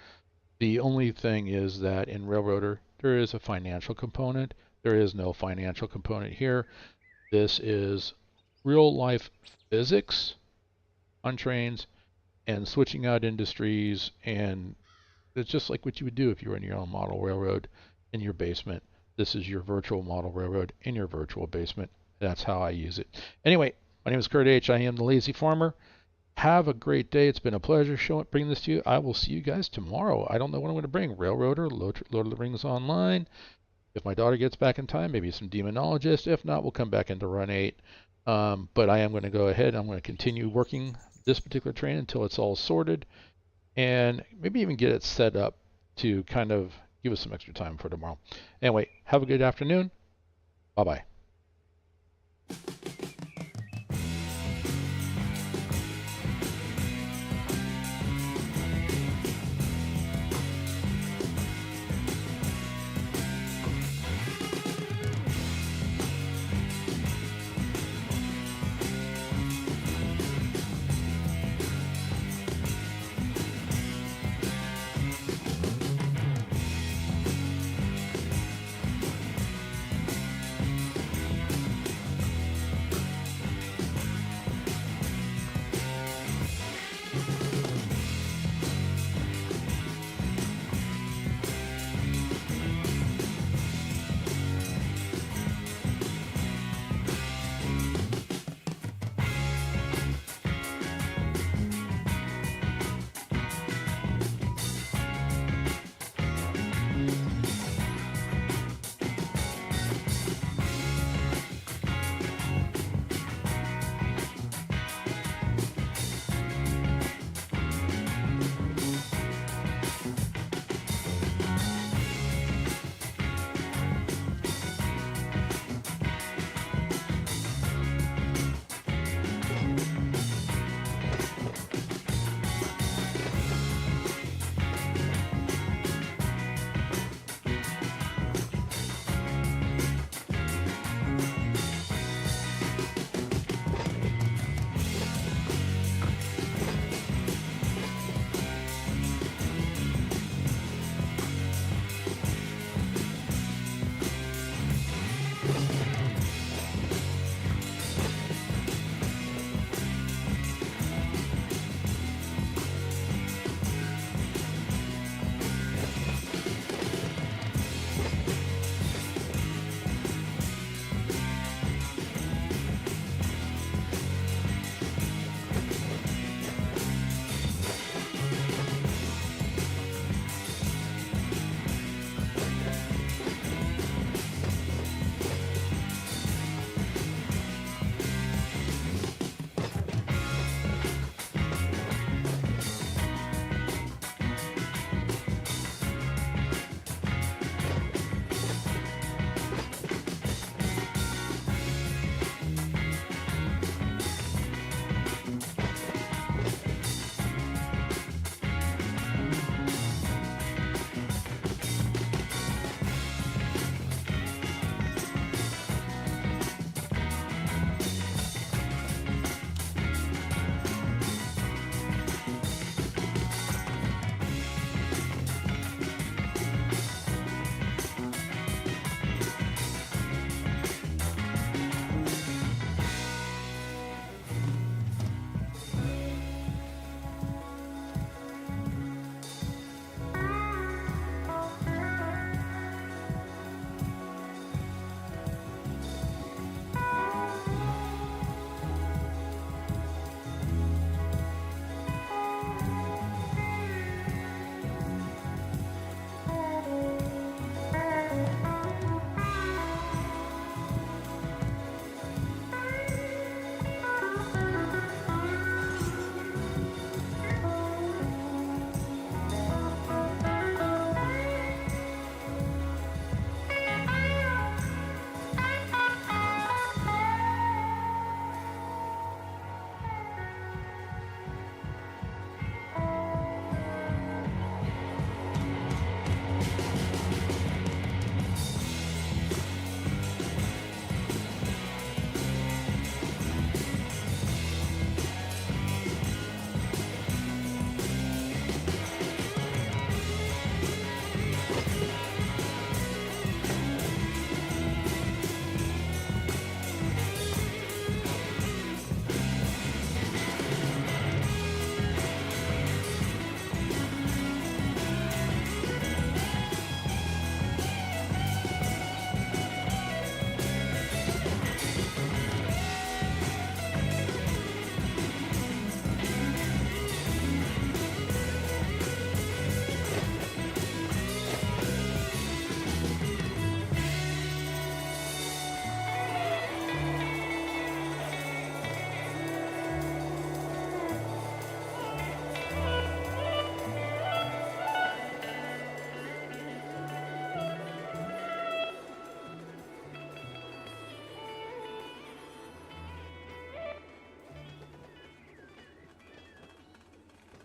The only thing is that in Railroader, there is a financial component. There is no financial component here. This is real life physics on trains and switching out industries, and it's just like what you would do if you were in your own model railroad in your basement. This is your virtual model railroad in your virtual basement. That's how I use it. Anyway, my name is Kurt H. I am the Lazy Farmer. Have a great day. It's been a pleasure bringing this to you. I will see you guys tomorrow. I don't know what I'm going to bring. Railroader, Lord of the Rings Online. If my daughter gets back in time, maybe some Demonologist. If not, we'll come back into Run8. But I am going to go ahead. I'm going to continue working this particular train until it's all sorted, and maybe even get it set up to kind of give us some extra time for tomorrow. Anyway, have a good afternoon. Bye-bye.